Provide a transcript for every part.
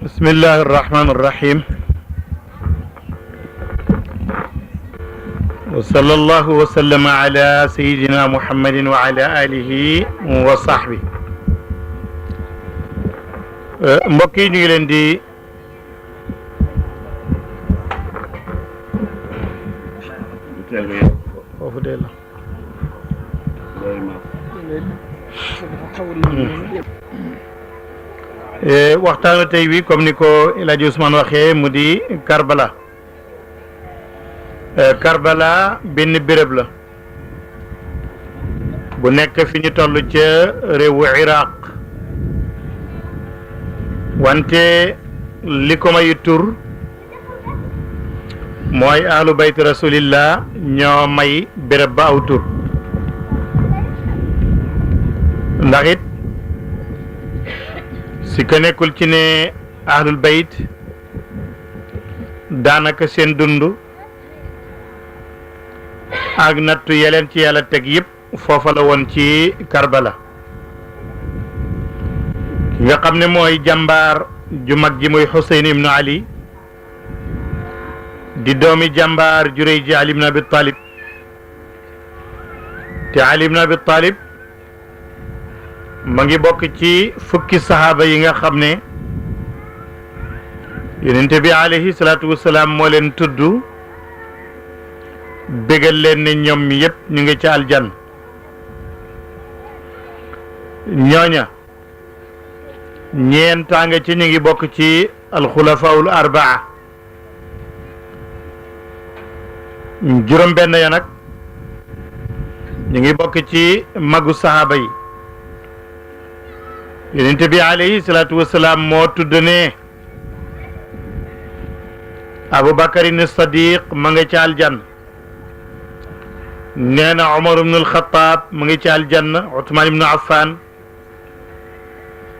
بسم الله الرحمن الرحيم وصلى الله وسلم على سيدنا محمد وعلى آله وصحبه mbokk yi ñu ngi leen di foofu dee la waxtaanu tey wi comme ni ko El Hadj Ousmane waxee mu di Karbala Karbala benn béréb la bu nekk fi ñu toll ca réewu Iraq wante li ko may tur mooy ahlu bayt rasulillah ñoo may béréb ba aw tur ndax it si ko nekkul ci ne ahlul bayt daanaka seen dund ak nattu yeleen ci yàlla teg yëpp foofa la woon ci Karbala ki nga xam ne mooy jàmbaar ju mag ji muy Xuseyn ibnu Ali di doomi jàmbaar ju rëy ji Ali ibnu Abi Talib te Ali ibnu Abi Talib ma ngi bokk ci fukki saxaaba yi nga xam ne yonent bi alayhi salaatu wasalaam moo leen tudd bégal leen ne ñoom yépp ñu ngi ci aljan ñooña ñeentaa nga ci ñu ngi bokk ci alxulafaul arbaa juróom benn ya nag ñu ngi bokk ci magu saxaaba yi yonent bi alayhi salaatu wasalaam moo tudd ne Abubakarin Sadiq ma nga ci aljann nee na Umar ibnu Alxataab ma nga ci aljann Usmaan ibnu Affaan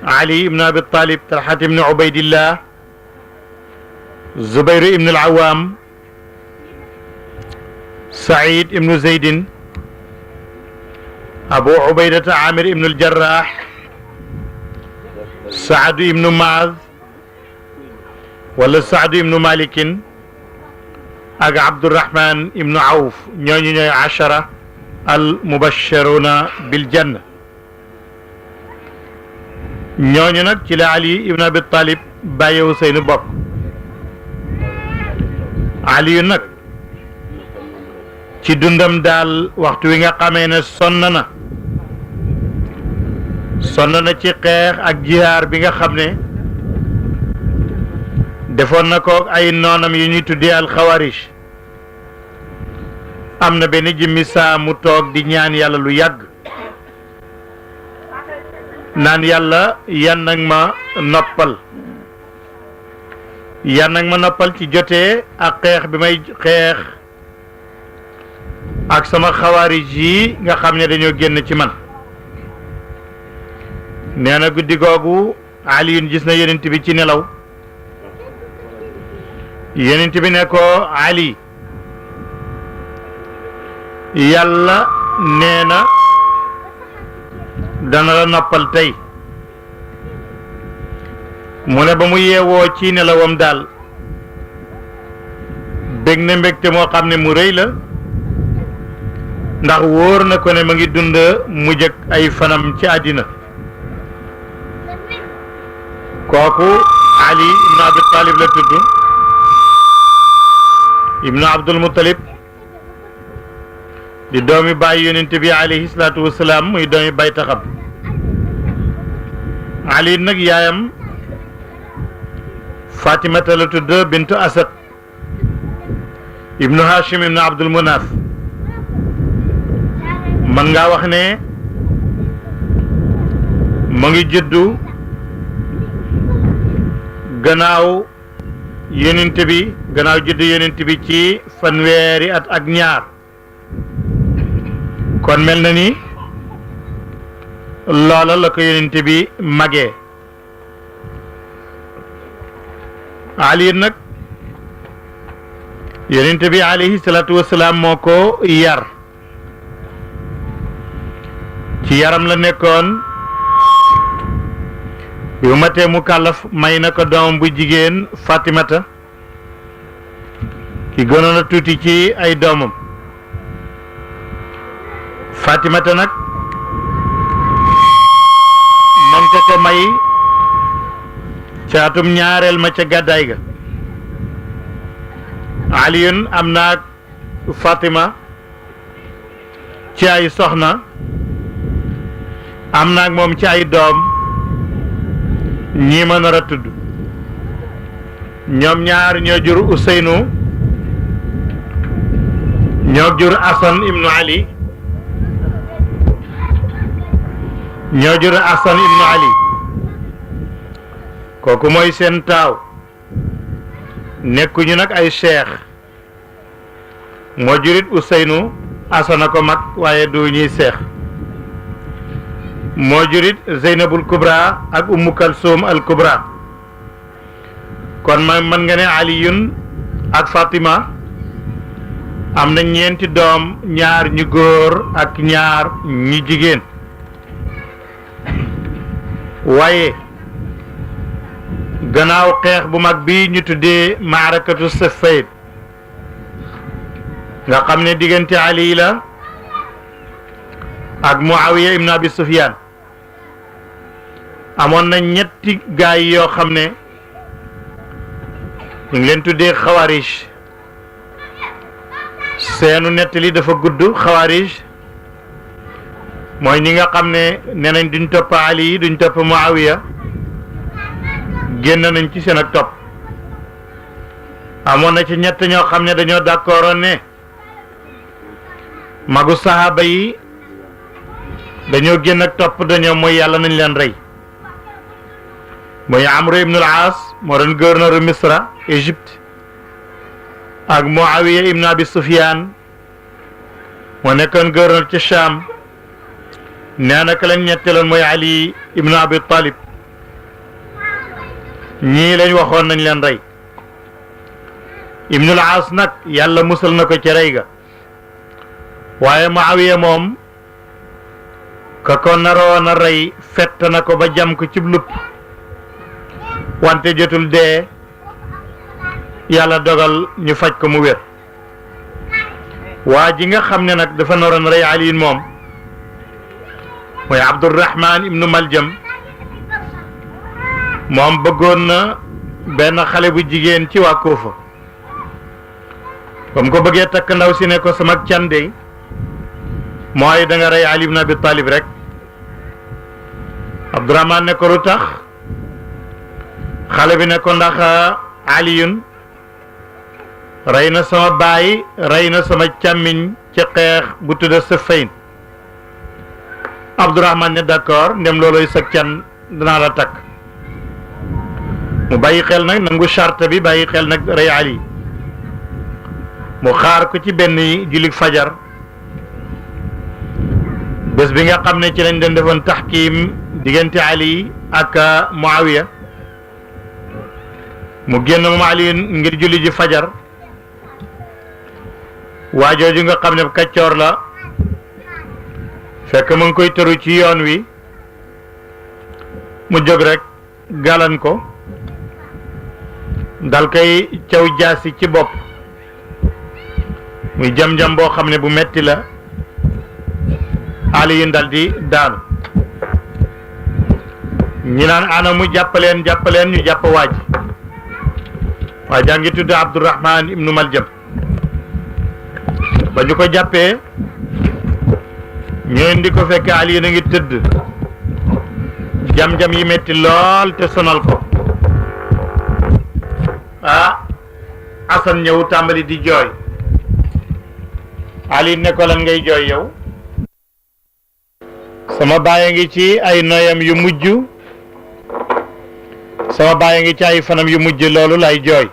Ali ibnu Abi Talib Talhat ibnu Ubaydillah Zubayr ibnu Al-Awaam Saïd ibnu Zeydin Abu Ubaydata Amir ibnu Al-Jarraax Saadu ibnu Maaz wala Saadu ibnu Malikin ak Abdurahman ibnu Awf ñooñu ñooy achara al mubashiruna bil janna ñooñu nag ci la Ali ibnu Abi Talib bàyyewu seeni bopp Aliyu nag ci dundam daal waxtu wi nga xamee ne sonn na ci xeex ak jihaar bi nga xam ne defoon na ko ay noonam yu ñuy tuddee alxawarij am na benn jëmmi saa mu toog di ñaan yàlla lu yàgg naan yàlla yan nag ma noppal ci jotee ak xeex bi may xeex ak sama xawarij yi nga xam ne dañoo génn ci man nee na guddi googu Aliyun gis na yonent bi ci nelaw yonent bi ne ko Ali yàlla nee na dana la noppal tey mu ne ba mu yeewoo ci nelawam daal bég na mbégte moo xam ne mu rëy la ndax wóor na ko ne ma ngi dund mu jëkk ay fanam ci àddina kooku Ali ibnu Abi Talib la tudd ibnu Abdul Muttalib di doomi bàyyi yonent bi alayhi salaatu wasalaam muy doomi bay taxam Ali nag yaayam Fatimata la tudd bintu Asad ibnu Hashim ibnu Abdul Munaf man ngaa wax ne mu ngi juddu gannaaw juddu yonent bi ci fanweeri at ak ñaar kon mel na ni loola la ko yonent bi magee Ali nag yonent bi alayhi salaatu wasalaam moo ko yar ci yaram la nekkoon bi mu matee mu kàllaf may na ko doom bu jigéen Fatimata ki gënoon a tuuti ci ay doomam. Fatimata nag moom te ko may caatum ñaareel ma ca gàddaay ga. Aliyun am naag Fatima ci ay soxna am naag moom ci ay doom ñii ma nar a tudd ñoom ñaar ñoo jur Useynu ñoo jur Asan ibnu Ali ñoo jur Asan ibnu Ali kooku mooy seen taaw nekkuñu nag ay cheikh moo jurit Useynu Asana ko mag waaye du ñuy seex moo jurit Zeynabul Kubra ak Ummu Kalsum al Kubra kon mën nga ne Aliyun ak Fatima am na ñeenti doom ñaar ñu góor ak ñaar ñu jigéen waaye gannaaw xeex bu mag bi ñu tuddee maarakatu Saffayn nga xam ne diggante Ali la ak Muawiya ibn Abi Sufyan amoon na ñetti gaay yoo xam ne ñu ngi leen tuddee xawaarij seenu nettali dafa gudd. xawaarij mooy ñi nga xam ne nee nañ duñ topp Ali duñ topp Muawiya génn nañ ci seen ak topp. amoon na ci ñett ñoo xam ne dañoo d'accordoon ne magu sahaaba yi dañoo génn ak topp dañoo mooy yàlla nañ leen rey. mooy Amru ibn al-As moo doon gouverneur Misra Égypte ak Muawiya ibn Abi Sufyan moo nekkoon gouverneur ci Cham. nee na ka lañ ñetteeloon mooy Ali ibn Abi Talib. ñii lañ waxoon nañ leen rey. ibn al-As nag yàlla musal na ko ci rey ga waaye Muawiya moom ka ko naroon a rey fett na ko ba jam ko cib lupp wante jotul dee yàlla dogal ñu faj ko mu wér. waa ji nga xam ne nag dafa naroon rey Ali moom mooy Abdurrahman ibnu Maljam. moom bëggoon na benn xale bu jigéen ci waa Kuufa ba mu ko bëggee takk ndaw si ne ko sama cande mooy da nga rey Ali ibn Abi Talib rek. Abdurrahman ne ko lu tax xale bi ne ko ndax Aliyun rey na sama baay rey na sama càmmiñ ci xeex bu tudda Saffayn. Abdurrahman ne d'accord ndem looloy sa can danaa la takk. mu bàyyi xel nag nangu charte bi bàyyi xel nag rey Ali. mu xaar ko ci benn jullit fajar bés bi nga xam ne ci lañ doon defoon taxkiim diggante Ali ak Muawiya. mu génn moom Ali ngir julli ji fajar. waa jooju nga xam ne kaccoor la fekk mu ngi koy tëru ci yoon wi mu jóg rek galan ko dal koy caw jaasi ci bopp muy jam-jam boo xam ne bu metti la. Ali dal di daanu. ñi naan ana mu jàppaleen ñu jàpp waaj waa jaa ngi tudd Abdurrahman ibnu Maljam. ba ñu ko jàppee ñu indi ko fekk Ali na ngi tëdd jam-jam yi metti lool te sonal ko. Asan ñëw tàmbali di jooy. Ali ne ko lan ngay jooy yow. sama baay ngi ci ay noyam yu mujj sama baay ngi ci ay fanam yu mujj loolu lay jooy.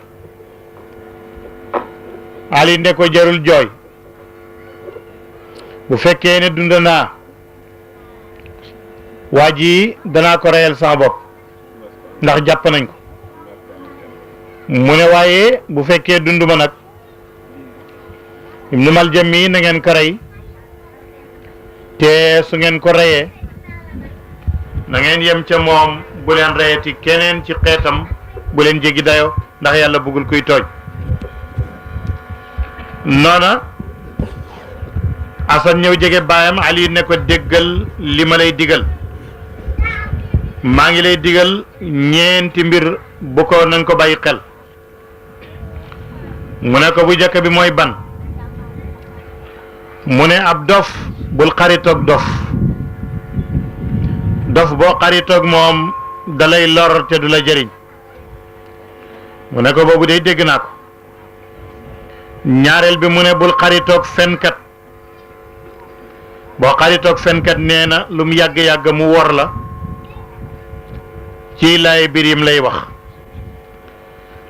Ali ne ko jarul jooy bu fekkee ne dund naa waa ji danaa ko reyal sama bopp ndax jàpp nañ ko. mu ne waaye bu fekkee dund ma nag Ibnu Maljam mi na ngeen ko rey te su ngeen ko reyee na ngeen yem ca moom bu leen reyati keneen ci xeetam bu leen jéggi dayo ndax yàlla bëggul kuy tooñ noona Asan ñëw jege baayam Ali ne ko déggal li ma lay digal maa ngi lay digal ñeenti mbir bu ko nanga ko bàyyi xel mu ne ko bu jëkk bi mooy ban mu ne ab dof bul xaritoog dof dof boo xaritoog moom dalay lor te du la jëriñ mu ne ko boobu day dégg naa ko ñaareel bi mu ne bul xaritoog fenkat boo xaritoog fenkat nee na lu mu yàgg-yàgg mu wor la ci laay biir yim lay wax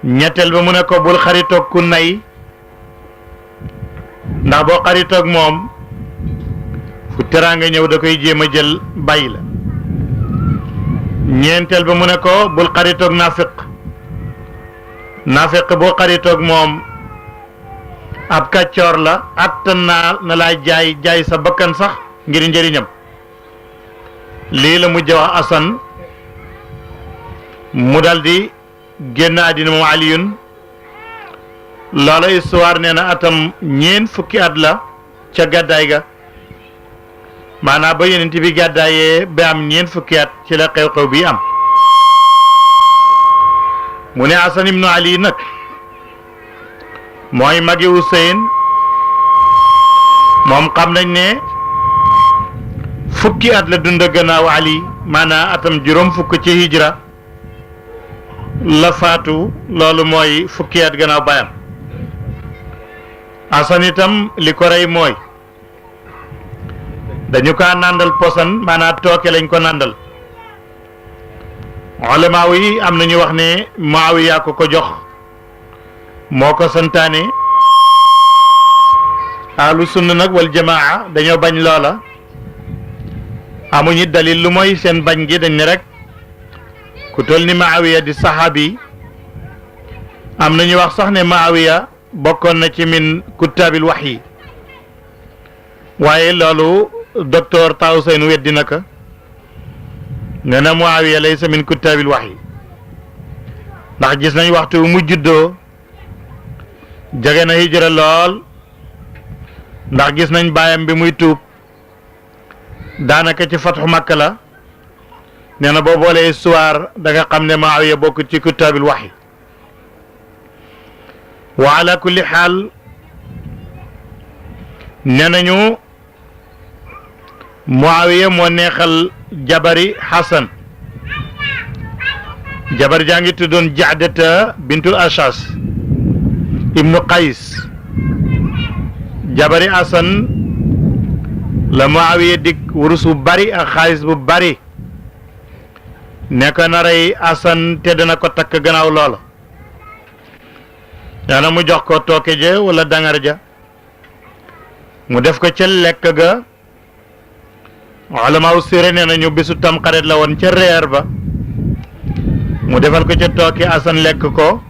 ñetteel ba mu ne ko bul xaritoog ku nay ndax boo xaritoog moom fu teraanga ñëw da koy jéem a jël bàyyi la ñeenteel ba mu ne ko bul xaritoog naafiq boo xaritoog moom ab kàccoor la attan na laa jaay sa bakkan sax ngir njëriñam lii la mujj wax Asan mu daldi génn àddina moom Aliyun loola histoire nee na atam ñeent fukki at la ca gàddaay ga maanaam ba yonent bi gàddaayee ba am ñeent fukki at ci la xew-xew bi am mu ne Asan ibnu Ali nag mooy magi Huseyn moom xam nañ ne fukki at la dund gannaaw Ali maanaam atam juróom fukk ci hijra la faatu loolu mooy fukki at gannaaw bayam Asan itam li ko rey mooy dañu ko nàndal posan maanaam tooke lañ ko nàndal ulamaaw yi am nañu wax ne Muawiya ko jox moo ko santaane ahlu sunna nag wal jamaa dañoo bañ loola amuñu dalil lu mooy seen bañ gi dañ ne rek ku toll ni Muawiya di saxaabi am nañu wax sax ne Muawiya bokkoon na ci min kuttaabil wahyi waaye loolu docteur Tawseynu weddi na ko nee na Muawiya laysa min kuttaabil wahyi ndax gis nañ waxtu mu juddoo jege na hijra lool ndax gis nañ baayam bi muy tuub daanaka ci fatxu Makka la nee na boo boolee histoire da nga xam ne Muawiya bokk ci kuttaabil wahyi wa ala kulli xaal nee nañu Muawiya moo neexal jabari Xasan jabar jaa ngi tuddoon Jaadata bintul Ashas ibnu Qays jabari Xasan la Muawiya dig wurus bu bari ak xaalis bu bari nekk na rey Xasan te dana ko takk gannaaw loola daana mu jox ko tooke je wala dangar ja mu def ko ca lekk ga ulamaaw sire nee nañu bisu tamxarit la woon ca reer ba mu defal ko ca tooke Asan lekk ko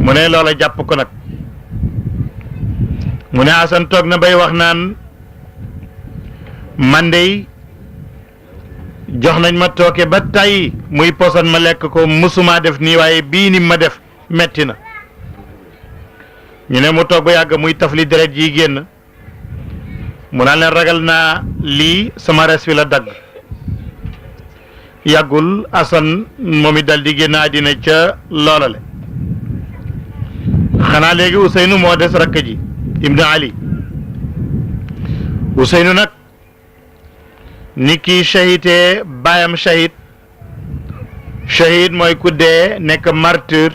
mu ne loola jàpp ko nag mu ne Asan toog na bay wax naan man dey jox nañ ma tooke ba tey muy posan ma lekk ko musuma def nii waaye bii ni ma def metti na ñu ne mu toog ba yàgg muy tafli deret yi génn mu naan leen ragal naa lii sama res wi la dagg yàggul Asan moom it dal di génn àddina ca loolale xanaa léegi Useynu moo des rakk ji ibnu Ali Useynu nag ni kii shahidee baayam shahid mooy ku dee nekk martyr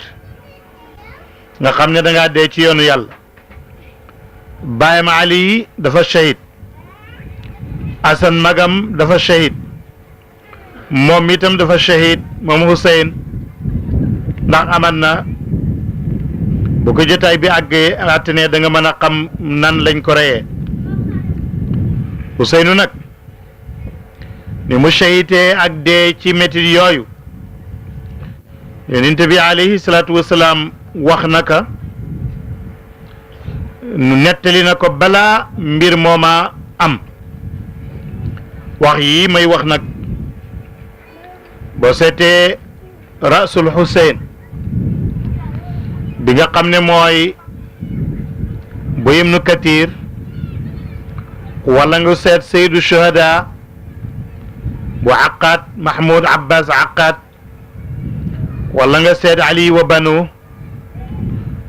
nga xam ne dangaa dee ci yoonu yàlla baayam Ali dafa shahid Asan magam dafa shahid moom itam dafa shahid moom Huseyn ndax aman na bu ko jotaay bi àggee at ne da nga mën a xam nan lañ ko reyee Huseynu nag ni mu shahidee ak dee ci métit yooyu yonent bi alayhi salaatu wasalaam wax na ka nu nettali na ko balaa mbir mooma am wax yi may wax nag boo seetee rasul Hussein bi nga xam ne mooy bu Ibnu Kathir wala nga seet Sayyidu Shuhada bu Aqad Mahmoud Abbas Aqad wala nga seet Ali wa Banu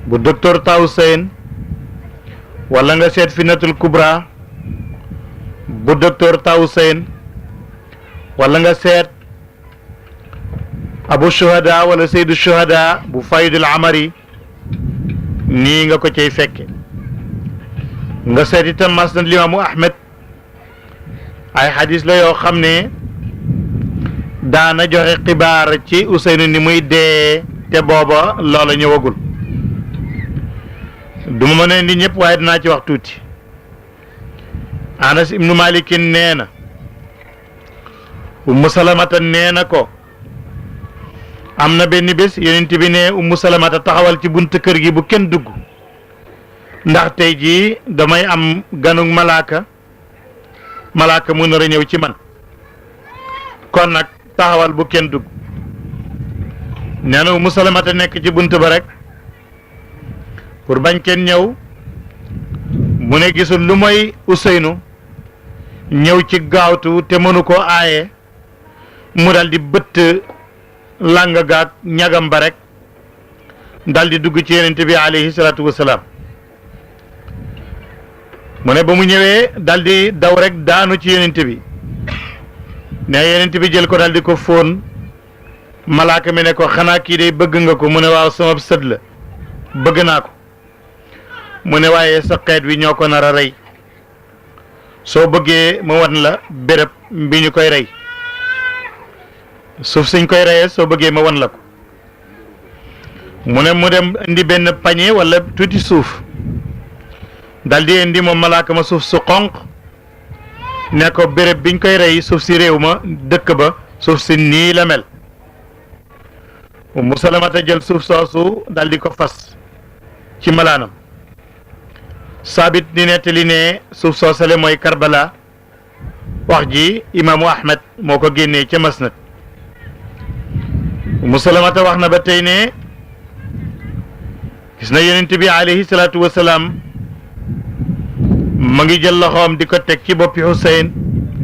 bu docteur Tawseen wala nga seet Fitnatul Kubra bu docteur Tawseen wala nga seet Abu Shuhada wala Sayyidu Shuhada bu Faydul Amari nii nga ko cay fekke nga seet itam Masnad Limaamu Ahmed ay xadis la yoo xam ne daana joxe xibaar ci Useynu ni muy dee te booba loola ñëwagul du ma mën a indi ñëpp waaye dinaa ci wax tuuti. Anas ibnu Malikin nee na Ummu Salamata nee na ko am na benn bés Yonent bi ne Ummu Salamata taxawal ci bunt kër gi bu kenn dugg ndax tey jii damay am ganug malaaka mu nar a ñëw ci man kon nag taxawal bu kenn dugg. nee na Ummu Salamata nekk ci bunt ba rek pour bañ kenn ñëw mu ne gisul lu mooy Useynu ñëw ci gaawtu te mënu koo aaye mu dal di bëtt làng gaag ñagam ba rek dal di dugg ci Yonent bi alayhi salaatu wasalaam mu ne ba mu ñëwee dal di daw rek daanu ci Yonent bi ne Yonent bi jël ko dal di ko fóon malaaka mi ne ko xanaa kii de bëgg nga ko mu ne waaw sama sët la bëgg naa ko mu ne waaye sa xeet wi ñoo ko nar a rey soo bëggee ma wan la béréb bi ñu koy rey suuf suñ koy reyee soo bëggee ma wan la ko mu ne mu dem indi benn pañe wala tuuti suuf dal di indi moom malaaka ma suuf su xonq ne ko béréb biñ koy rey suuf si réew ma dëkk ba suuf si nii la mel. Ummu Salamata jël suuf soosu dal di ko fas ci malaanam saabit di nettali ne suuf soosale mooy Karbala wax ji imaamu Ahmed moo ko génnee ca Masnad. Ummu Salamata wax na ba tey ne gis na Yonent bi alayhi salaatu wasalaam ma ngi jël loxoom di ko teg ci boppi Hussein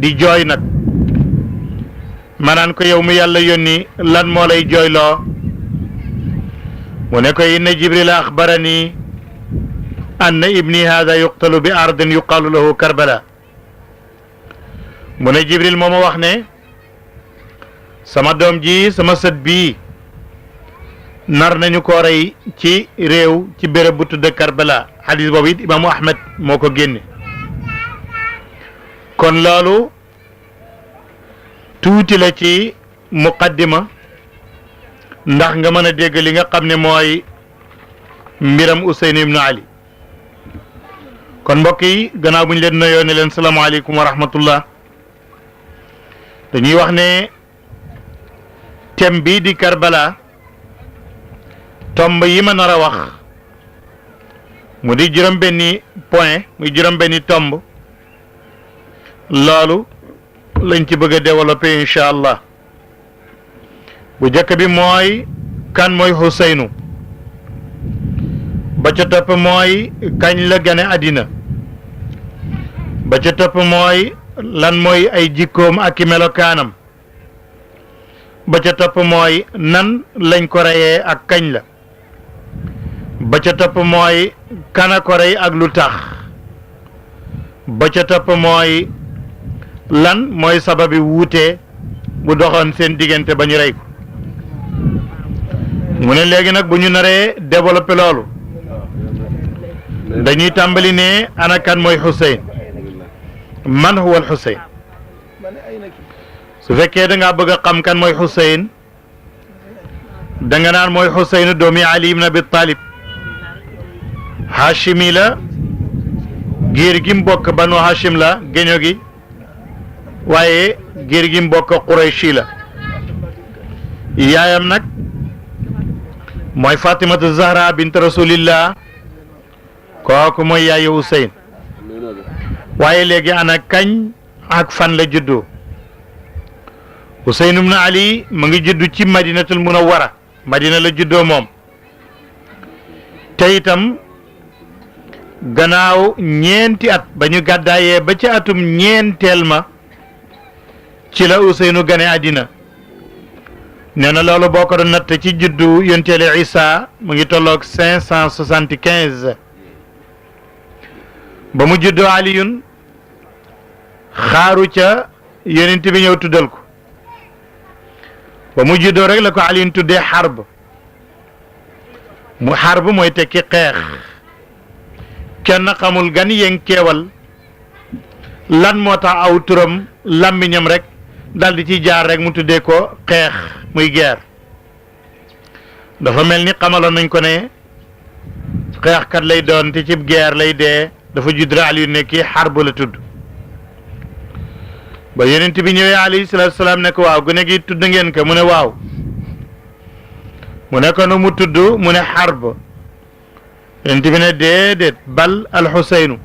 di jooy nag ma naan ko yow mi yàlla yónni lan moo lay jooyloo mu ne ko inna Jibrila axbarani anna ibni hada yuqtalu bi ardin yuqalu lahu Karbala mu ne Jibril moo ma wax ne sama doom ji sama sët bii nar nañu ko rey ci réew ci béréb bu tudd Karbala xadis boobu it imaamu Ahmed moo ko génne kon loolu tuuti la ci muqaddima ndax nga mën a dégg li nga xam ne mooy mbiram Useynu ibnu Ali kon mbokk yi gannaaw bu ñu leen nuyoo ne leen salaamaaleykum wa rahmatullah dañuy wax ne thème bii di Karbala tomb yi ma nar a wax mu di juróom-benni point muy juróom-benni tomb loolu lañ ci bëgg a développer incha allah bu njëkk bi mooy kan mooy Huseynu ba ca topp mooy kañ la gane àddina ba ca topp mooy lan mooy ay jikkoom ak i melokaanam ba ca topp mooy nan lañ ko reyee ak kañ la ba ca topp mooy kana ko rey ak lu tax ba ca topp mooy lan mooy sababi wuute bu doxoon seen diggante ba ñu rey ko mu ne léegi nag bu ñu naree développé loolu dañuy tàmbali ne ana kan mooy Hussein man huwa al Hussein su fekkee da ngaa bëgg a xam kan mooy Hussein da nga naan mooy Hussein doomi Ali ibn Abi Talib Hashimi la giir gi mu bokk banu Hashim la géño gi waaye giir gi mu bokk Qurayshi la yaayam nag mooy Fatimatu Zahra bint Rasulillah kooku mooy yaayu Hussein waaye léegi ana kañ ak fan la juddoo Huseyn ibn Ali mu ngi juddu ci Madinatul Munawwara Madina la juddoo moom te itam gannaaw ñeenti at ba ñu gàddaayee ba ci atum ñeenteel ma ci la Useynu gane àddina nee na loolu boo ko doon natt ci juddu yonteele Isa mu ngi tolloog 575 ba mu juddoo Aliyun xaaru ca yonent bi ñëw tuddal ko ba mu juddoo rek la ko Aliyun tuddee xarb mu xarb mooy tekki xeex kenn xamul gan yenkeewal lan moo tax aw turam làmmiñam rek dal di ci jaar rek mu tuddee ko xeex muy guerre dafa mel ni xamaloon nañ ko ne xeexkat lay doon te cib guerre lay dee dafa judd rek Aliyu ne kii xarb la tudd ba yonent bi ñëwee alayhi salaatu salaam ne ko waaw gune gi tudd ngeen ko mu ne waaw mu ne ko nu mu tudd mu ne xarb yonent bi ne déedéet bal alxuseynu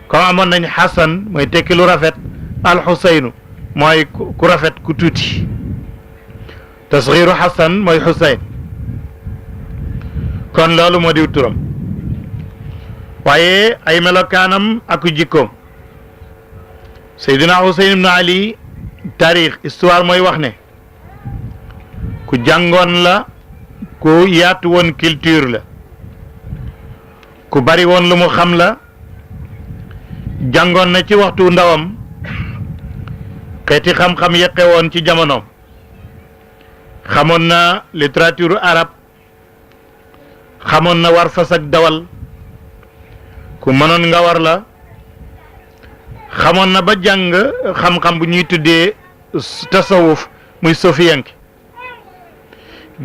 comme amoon nañ xasan mooy tekki lu rafet alxuseynu mooy ku rafet ku tuuti tasxiiru xasan mooy xuseyn kon loolu moo diw turam waaye ay melokaanam ak jikkoom Seydina Xuseyn ibn Ali taarix histoire mooy wax ne ku jàngoon la ku yaatu woon culture la ku bari woon lu mu xam la jàngoon na ci waxtu ndawam xeeti xam-xam yeqe woon ci jamonoom xamoon na littérature arabe xamoon na war fas ak dawal ku mënoon nga war la xamoon na ba jàng xam-xam bu ñuy tuddee tasawuf muy sofiyanke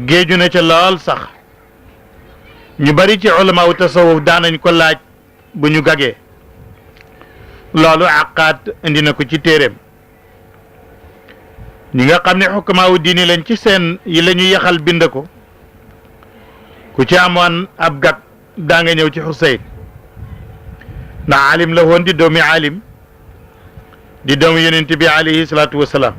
géeju na ca lool sax ñu bari ci ulama wu tasawuf daanañ ko laaj bu ñu gagee loolu aqaat indi na ko ci téeréem ñi nga xam ne xukamaawu diini lañ ci seen yi la ñu yaxal bind ko ku ci amoon ab gag daa nga ñëw ci Xuseyn ndax alim la woon di doomi alim di doomi yonent bi alayhi salaatu wasalaam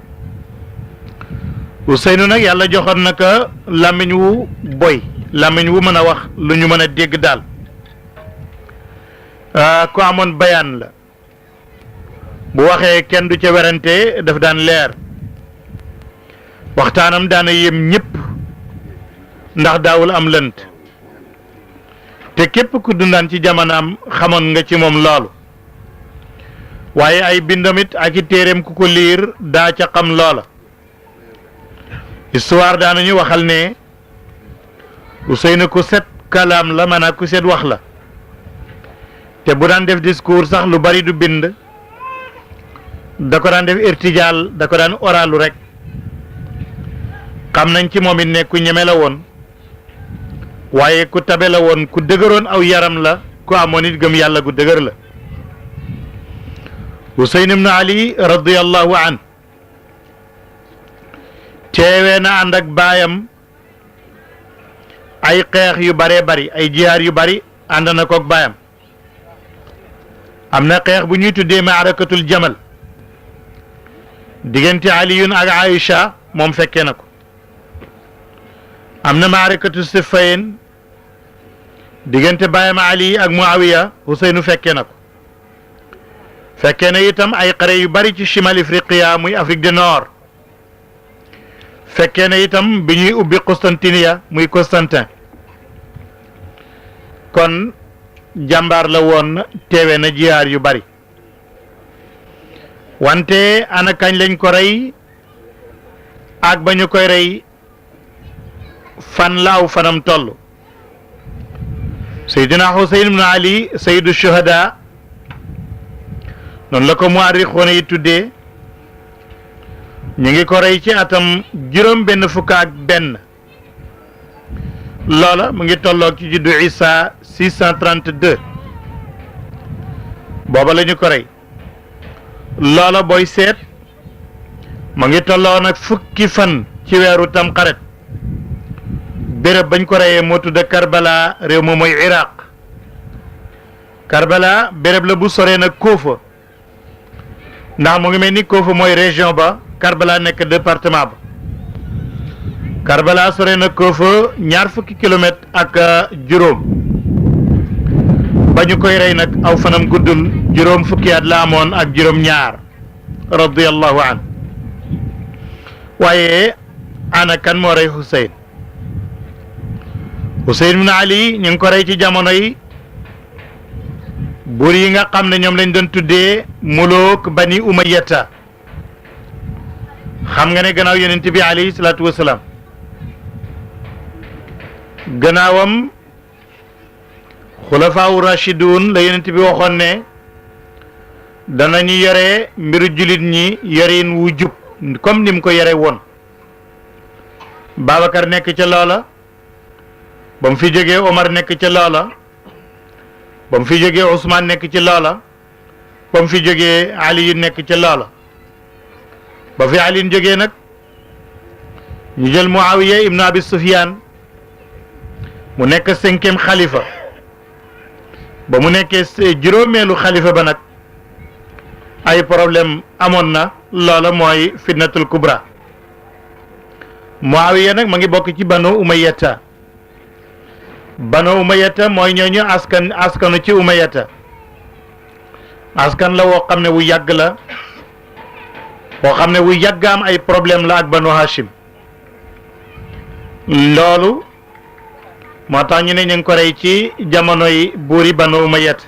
Useynu nag yàlla joxoon na ko làmmiñ wu boy làmmiñ wu mën a wax lu ñu mën a dégg daal ku amoon bayaan la bu waxee kenn du ca werante daf daan leer waxtaanam daana yem ñëpp ndax daawul am lënt te képp ku dundaan ci jamonaam xamoon nga ci moom loolu waaye ay bindamit ak i téeréem ku ko liir daa ca xam loola histoire daanañu waxal ne Useynu ku set kalaam la maanaam ku set wax la te bu daan def discours sax lu bari du bind da ko daan def irtijaal da ko daan oralu rek xam nañ ci moom it ne ku ñeme la woon waaye ku tabe la woon ku dëgëroon aw yaram la ku amoon it gëm yàlla gu dëgër la Huseyn ibn Ali radiyallahu an teewee na ànd ak baayam ay xeex yu baree bari ay jihaar yu bari ànd na koog baayam am na xeex bu ñuy tuddee maarakatul jamal diggante Aliyun ak Aïcha moom fekkee na ko am na maarakatu Siffin diggante baayam Ali ak Muawiya Huseynu fekkee na ko fekkee na itam ay xare yu bari ci chimal Ifriqiya muy Afrique du Nord fekkee na itam bi ñuy ubbi Constantinople muy Constantin kon jàmbaar la woon teewe na jihaar yu bari wante ana kañ lañ ko rey ak ba ñu koy rey fan la aw fanam toll Seydina Huseyn ibn Ali sayyidu shuhada noonu la ko muarrixoona yi tuddee ñu ngi ko rey ci atam juróom benn fukk ak benn loola mu ngi tolloog ci juddu Isa 632 booba la ñu ko rey loola booy seet mu ngi tolloo nag fukki fan ci weeru tamxarit béréb bañ ko reyee moo tudd Karbala réew ma mooy Iraq Karbala béréb la bu soree nag Kuufa ndax mu ngi mel ni Kuufa mooy région ba Karbala nekk département ba Karbala sore na ko fa ñaar fukki kilomètre ak juróom ba ñu koy rey nag aw fanam guddul juróom fukki at la amoon ak juróom ñaar radiyallahu an waaye ana kan moo rey Hussein Hussein ibn Ali ñu ngi ko rey ci jamono yi buur yi nga xam ne ñoom lañ doon tuddee muluk bani umayyata xam nga ne gannaaw yonent bi alayhi salaatu wasalaam gannaawam xulafaawu rashidun la yonent bi waxoon ne danañu yore mbiru jullit ñi yorin wu jub comme ni mu ko yore woon Babacar nekk ca loola ba mu fi jógee Omar nekk ca loola ba mu fi jógee Ousmane nekk ci loola ba mu fi jógee Ali yu nekk ca loola ba fi Ali jógee nag ñu jël Muawiya ibnu Abi Sufyan mu nekk 5e xalifa ba mu nekkee juróomeelu xalifa ba nag ay problème amoon na loola mooy fitnatul kubra Muawiya nag ma ngi bokk ci Banu Umayyata Banu Umayyata mooy ñooñu askanu ci Umayyata askan la woo xam ne wu yàgg la woo xam ne wu yàgg am ay problème la ak Banu Hashim loolu moo tax ñu ne ñu ngi ko rey ci jamono yi buuri Banu Umayyata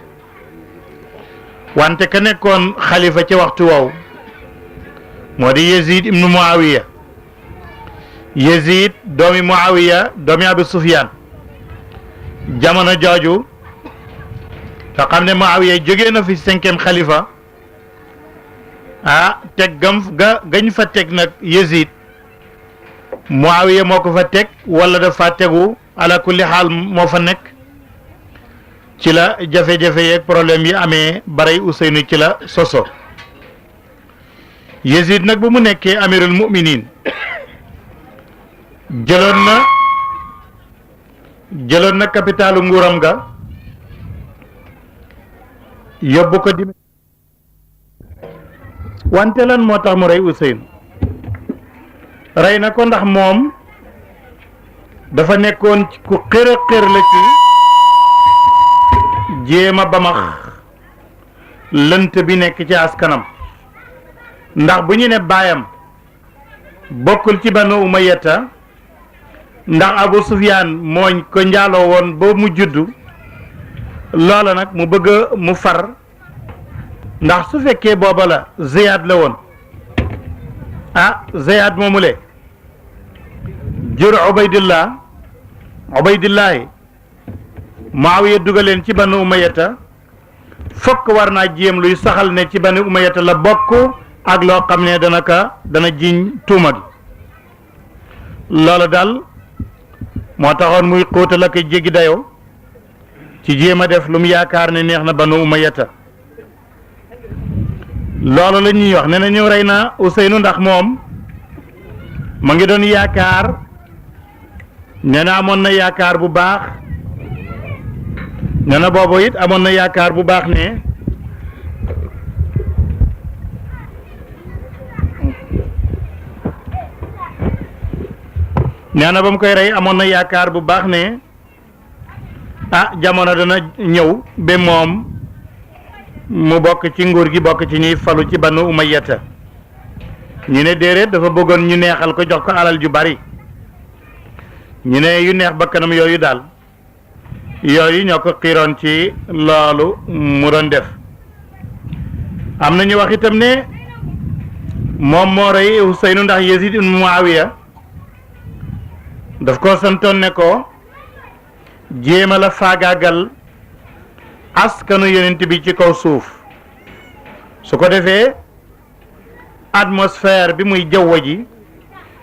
wante ka nekkoon xalifa ci waxtu woowu moo di Yazid ibnu Muawiya Yazid doomi Muawiya doomi Abu Sufyan jamono jooju te xam ne Muawiya jógee na fi 5e xalifa teg gañ fa teg nag Yazid Muawiya moo ko fa teg wala dafa tegu ala kulli xaal moo fa nekk ci la jafe-jafe yeeg problème yi amee barey Ousseynou ci la soso Yazid nag bu mu nekkee amirul muminin jëloon na capitalu nguuram ga yóbbu ko dim wante lan moo tax mu rey Ousseynou rey na ko ndax moom dafa nekkoon ku xër a xër la ci jéema bamax lënt bi nekk ci askanam ndax bu ñu ne baayam bokkul ci Banu Umayyata ndax Abu Sufyaan mooñ ko njaaloo woon ba mu juddu loola nag mu bëgg mu far ndax su fekkee booba la Ziyad la woon Ziyad moomule jur Ubaydillahi Muawiya dugaleen ci Banu Umayyata fokk war naa jéem luy saxal ne ci Banu Umayyata la bokk ak loo xam ne dana jiñ tuuma gi loola daal moo taxoon muy xóotal ak jéggi dayoo ci jéem a def lu mu yaakaar ne neex na Banu Umayyata loolu la ñuy wax ne na ñu rey na Ousseynou ndax moom ma ngi doon yaakaar nee na amoon na yaakaar bu baax nee na boobu it amoon na yaakaar bu baax ne nee na ba mu koy rey amoon na yaakaar bu baax ne jamono dana ñëw ba moom mu bokk ci nguur gi bokk ci ñuy falu ci Banu Umayyata ñu ne déedéet dafa bëggoon ñu neexal ko jox ko alal ju bari ñu ne yu neex bakkanam yooyu daal yooyu ñoo ko xiiroon ci loolu mu doon def am na ñu wax itam ne moom moo rey Ousseynou ndax Yazid ibn Muawiya daf ko santoon ne ko jéema la faagaagal askanu yonent bi ci kaw suuf su ko defee atmosphère bi muy jaww ji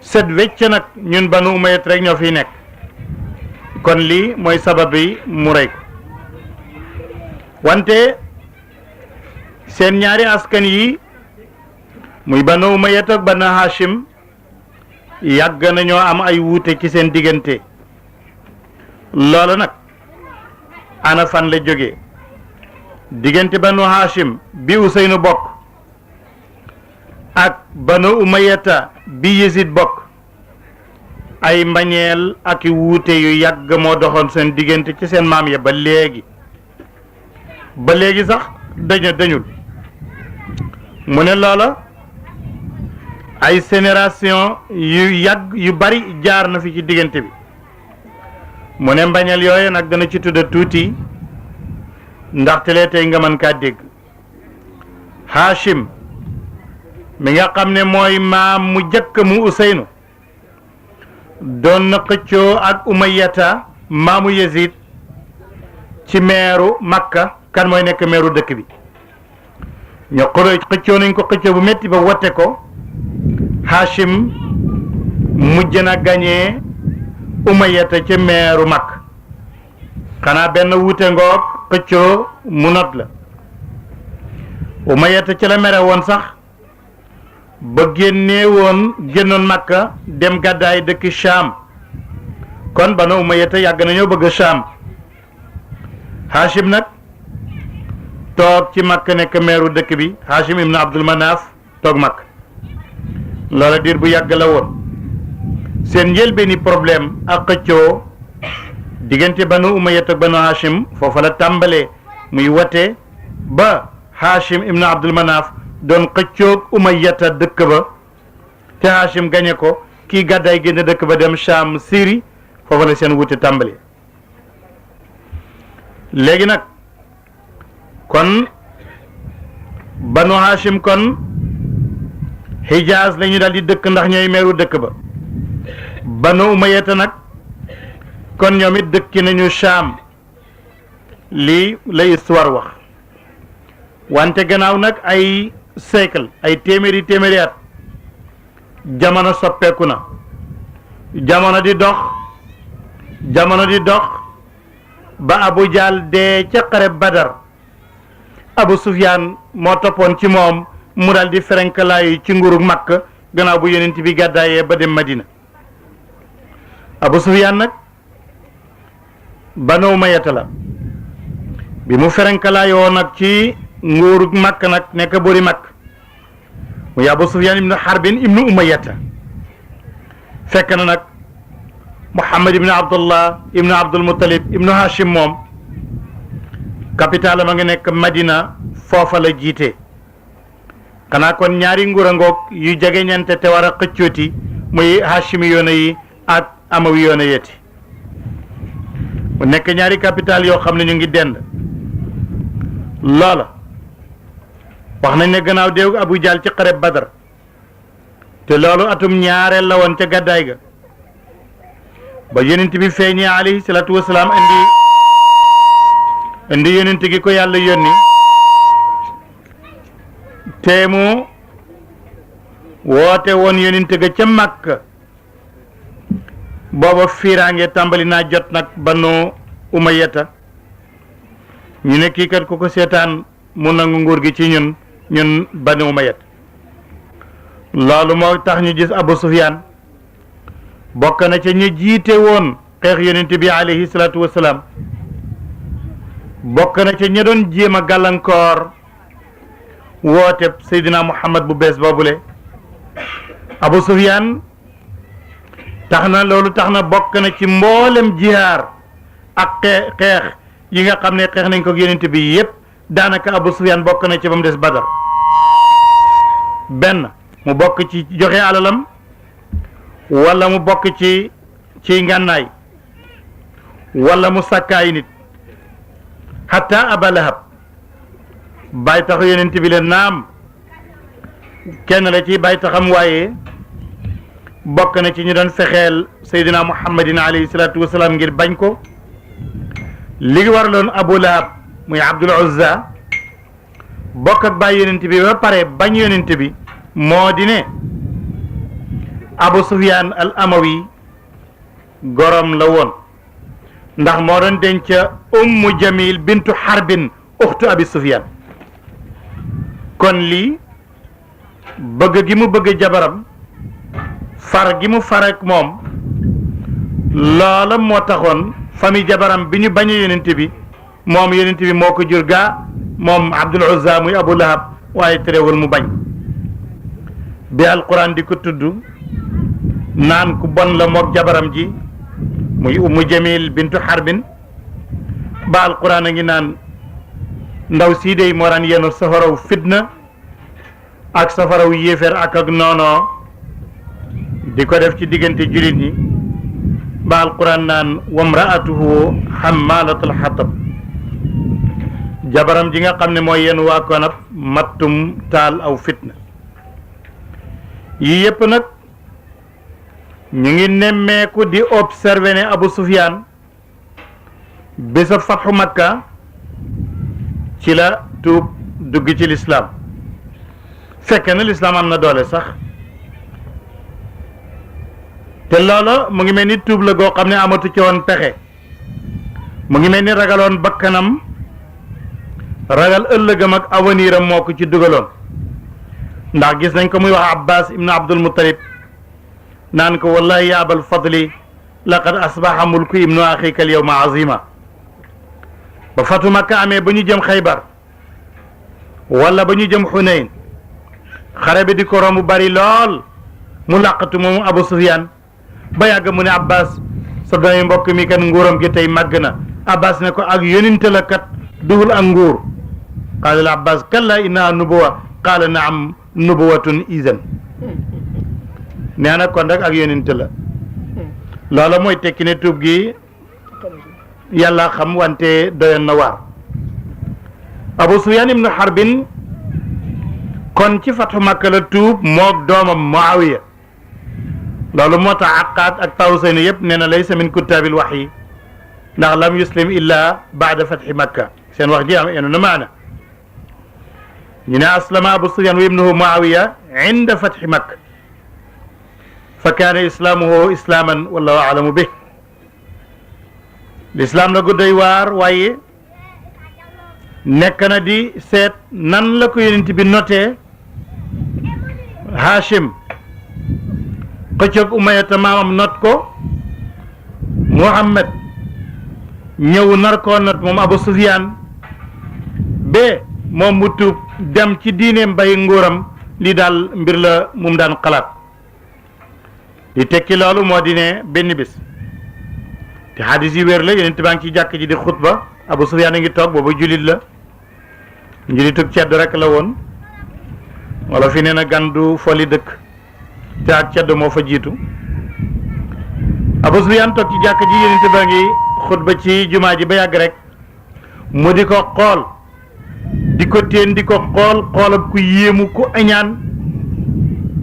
set wecc nag ñun Banu Umayyat rek ñoo fiy nekk kon lii mooy sabab bi mu rey ko wante seen ñaari askan yi muy Banu Umayyat ak Banu Hashim yàgg nañoo am ay wuute ci seen diggante loolu nag ana fan la jógee diggante Banu Hashim bi Ousseynou bokk ak banu umayata bi Yazid bokk ay mbañeel ak i wuute yu yàgg moo doxoon seen diggante ci seen maam ya ba léegi sax dañul mu ne loola ay génération yu yàgg yu bari jaar na fi ci diggante bi mu ne mbañeel yooyu nag dana ci tudda tuuti ndaxte lee tey nga mën kaa dégg. Hachim mi nga xam ne mooy maam mu jëkk mu Useynu doon na xëccoo ak Umayyata maamu Yazid ci meeru Makka kan mooy nekk meeru dëkk bi ñu xëccoo nañ ko xëccoo bu métti ba wote ko Hachim mujj na gañee Umayyata ci meeru Makka xanaa benn wuute ngoog xëccoo mu not la Umayyata ci la mere woon sax ba génnoon Makka dem gàddaay dëkk Sham kon banu Umayyata yàgg nañoo bëgg Sham Hachim nag toog ci Makka nekk meeru dëkk bi Hachim ibn Abdul Manaf toog Makka loola diir bu yàgg la woon seen njëlbeeni problème ak xëccoo diggante banu Umayyata ak banu Hachim foofa la tàmbalee muy wate ba Hachim ibn Abdul Manaf doon xëccoog Umayyata dëkk ba te Hachim gañe ko kii gàddaay génn dëkk ba dem Sham Syrie foofa la seen wute tàmbali léegi nag kon banu Hachim kon Hijaz la ñu daal di dëkk ndax ñooy meeru dëkk ba banu Umayyata nag kon ñoom it dëkki nañu Sham lii la histoire wax wante gannaaw nag ay siècle ay téeméeri at jamono soppeeku na jamono di dox ba Abu Jahl dee ca xare Badar Abu Sufyaan moo toppoon ci moom mu daal di ferenkalaayu ci nguurug Makka gannaaw bu yonent bi gàddaayee ba dem Madina Abu Sufyaan nag Banu Umayyata la bi mu ferenkalaayoo nag ci nguurug Makka nag nekk boori Makka muy Abu Sufyaan ibnu Harbin ibnu Umayyata fekk na nag Muhammad ibnu Abdullah ibnu Abdul Muttalib ibnu Hashim moom capital ma nga nekk Madina foofa la jiite xanaa kon ñaari nguur a ngoog yu jege ñante te war a xëccooti muy Hashimi yoona yi ak Amawi yoona yeti mu nekk ñaari capital yoo xam ne ñu ngi dend loola wax nañ ne gannaaw déew Abu Jahl ci xare Badar te loolu atum ñaareel la woon ca gàddaay ga ba yonent bi feeñee alayhi salaatu wasalaam indi yonent gi ko yàlla yónni te mu woote woon yonent ga ca Makka booba fiiraange tàmbali naa jot nag Banu Umayyata ñu ne kii kat ku ko seetaan mu nangu nguur gi ci ñun Banu Umayyata loolu moo tax ñu gis Abu Sufyaan bokk na ca ñu jiite woon xeex yonent bi alayhi salaatu wasalaam bokk na ca ña doon jéem a gàllankoor woote Seydina Muhammad bu bees boobule Abu Sufyaan tax na bokk na ci mboolem jihaar ak xeex yi nga xam ne xeex nañ ko yonent bi yépp daanaka Abu Sufyaan bokk na ci ba mu des Badar benn mu bokk ci joxe alalam wala mu bokk ci ngànnaay wala mu sàkkaay nit hatta Aba Lahab bàyyi taxu yonent bi leen naam kenn la ci bàyyi taxam waaye bokk na ci ñu doon fexeel Seydina Muhammadin alayhi salaatu wasalaam ngir bañ ko li waraloon Abu Lahab muy Abdul Uzza bokk ak bàyyi yonent bi ba pare bañ yonent bi moo di ne Abu Sufyaan al Amawi gorom la woon ndax moo doon denc Ummu Jamil bintu Harbin uxtu Abi Sufyaan kon lii bëgg gi mu bëgg jabaram far gi mu far ak moom loola moo taxoon famille jabaram bi ñu bañ a yonent bi moom yonent bi moo ko jur gaa moom Abdul Uzza muy Abu Lahab waaye terewul mu bañ bi alquran di ko tudd naan ku bon la mook jabaram ji muy Ummu Jamil bintu Harbin ba alquran a ngi naan ndaw sii dey moo daan yenu safaraw fitna ak safaraw yéeféer ak noonoo di ko def ci diggante jullit ñi ba alquran naan wamraatuhu hammalatul hatab jabaram ji nga xam ne mooy yenu waa konab mattum taal aw fitna yii yépp nag ñu ngi nemmeeku di observé ne Abu Sufyaan bésa fatxu Makka ci la tuub dugg ci lislaam fekk na lislaam am na doole sax te loola mu ngi mel ni tuub la goo xam ne amatu ci woon pexe mu ngi mel ni ragaloon bakkanam ragal ëllëgam ak avenir am moo ko ci dugaloon ndax gis nañ ko muy wax Abbas ibnu Abdul Muttalib naan ko wallahi ya abal fadli laqad asbaha mulku ibnu axika al yawma azima ba fatu Makka amee ba ñu jëm Xaybar wala ba ñu jëm Xunayn xare bi di ko romb bari lool mu làqatu moomu Abu Sufyaan ba yàgg mu ne Abbas sa doomi mbokk mi kat nguuram gi tey màgg na Abbas ne ko ak yonente la kat duhul ak nguur qaala al Abbas kalla innaha nubuwa qaala naam nubuwatun izan nee na kon rek ak yonente la loola mooy tekki ne tuub gi yàlla xam wante doyoon na waar Abu Sufyaan ibnu Harbin kon ci fatu Makka la tuub moog doomam Muawiya loolu moo tax Aqaat ak Tawsayni yëpp nee na laysa min kuttaabil wahyi ndax lam yuslim illa baada fatxi Makka seen wax ji am enu na maana ñu ne aslama Abu Sufyaan wa ibnuhu Muawiya inda fatxi Makka fa kaana islaamuhu islaaman wallahu alamu bih lislaam la gu doy waar waaye nekk na di seet nan la ko yonent bi notee Hashim xëccoog Umayya maamam not ko Muhammad ñëw nar koo not moom Abu Sufyaan ba moom mu tuub dem ci diineem bay nguuram li daal mbir la mum daan xalaat li tekki loolu moo di ne benn bis te xadis yi wér la yonent baa ngi ci jàkk ji di xutba Abu Sufyaan a ngi toog booba jullit la njulitug cedd rek la woon wala fi nee na gan du foli dëkk te ak cedd moo fa jiitu Abu Sufyaan toog ci jàkk ji yonent baa ngi xutba ci jumaa ji ba yàgg rek mu di ko xool di ko teen di ko xool xoolab ku yéemu ku añaan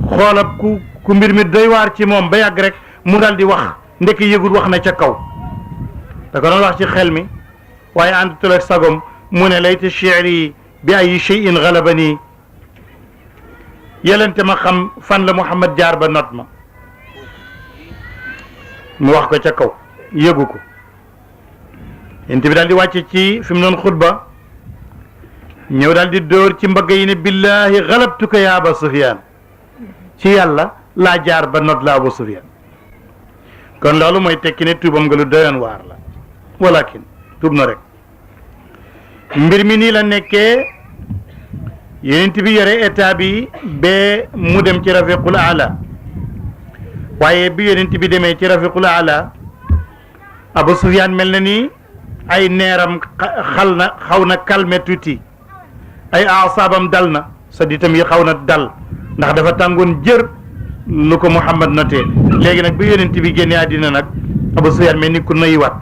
xoolab ku mbir mi doy waar ci moom ba yàgg rek mu dal di wax ndekk yëgul wax na ca kaw da ko doon wax ci xel mi waaye àndutul ak sagom mu ne layta shi'ri bi ay shay'in galabani yelente ma xam fan la Muhammad jaar ba not ma mu wax ko ca kaw yëgu ko yent bi daal di wàcce ci fi mu doon xutba ñëw daal di dóor ci mbagg yi ne billahi galabtuka ya Aba Sufyaan ci yàlla laa jaar ba not la Abu Sufyaan kon loolu mooy tekki ne tuubam nga lu doyoon waar la walakin tuub na rek mbir mi nii la nekkee yonent bi yore état bi ba mu dem ci rafiqul ala waaye bi yonent bi demee ci rafiqul ala Abu Sufyaan mel na ni ay neeram xaw na calme tuuti ay asaabam dal na sa ditam yi xaw na dal ndax dafa tàngoon jër lu ko Muhammad notee léegi nag bi yonent bi génnee àddina nag Abu Sufyaan mel ni ku noyyi wat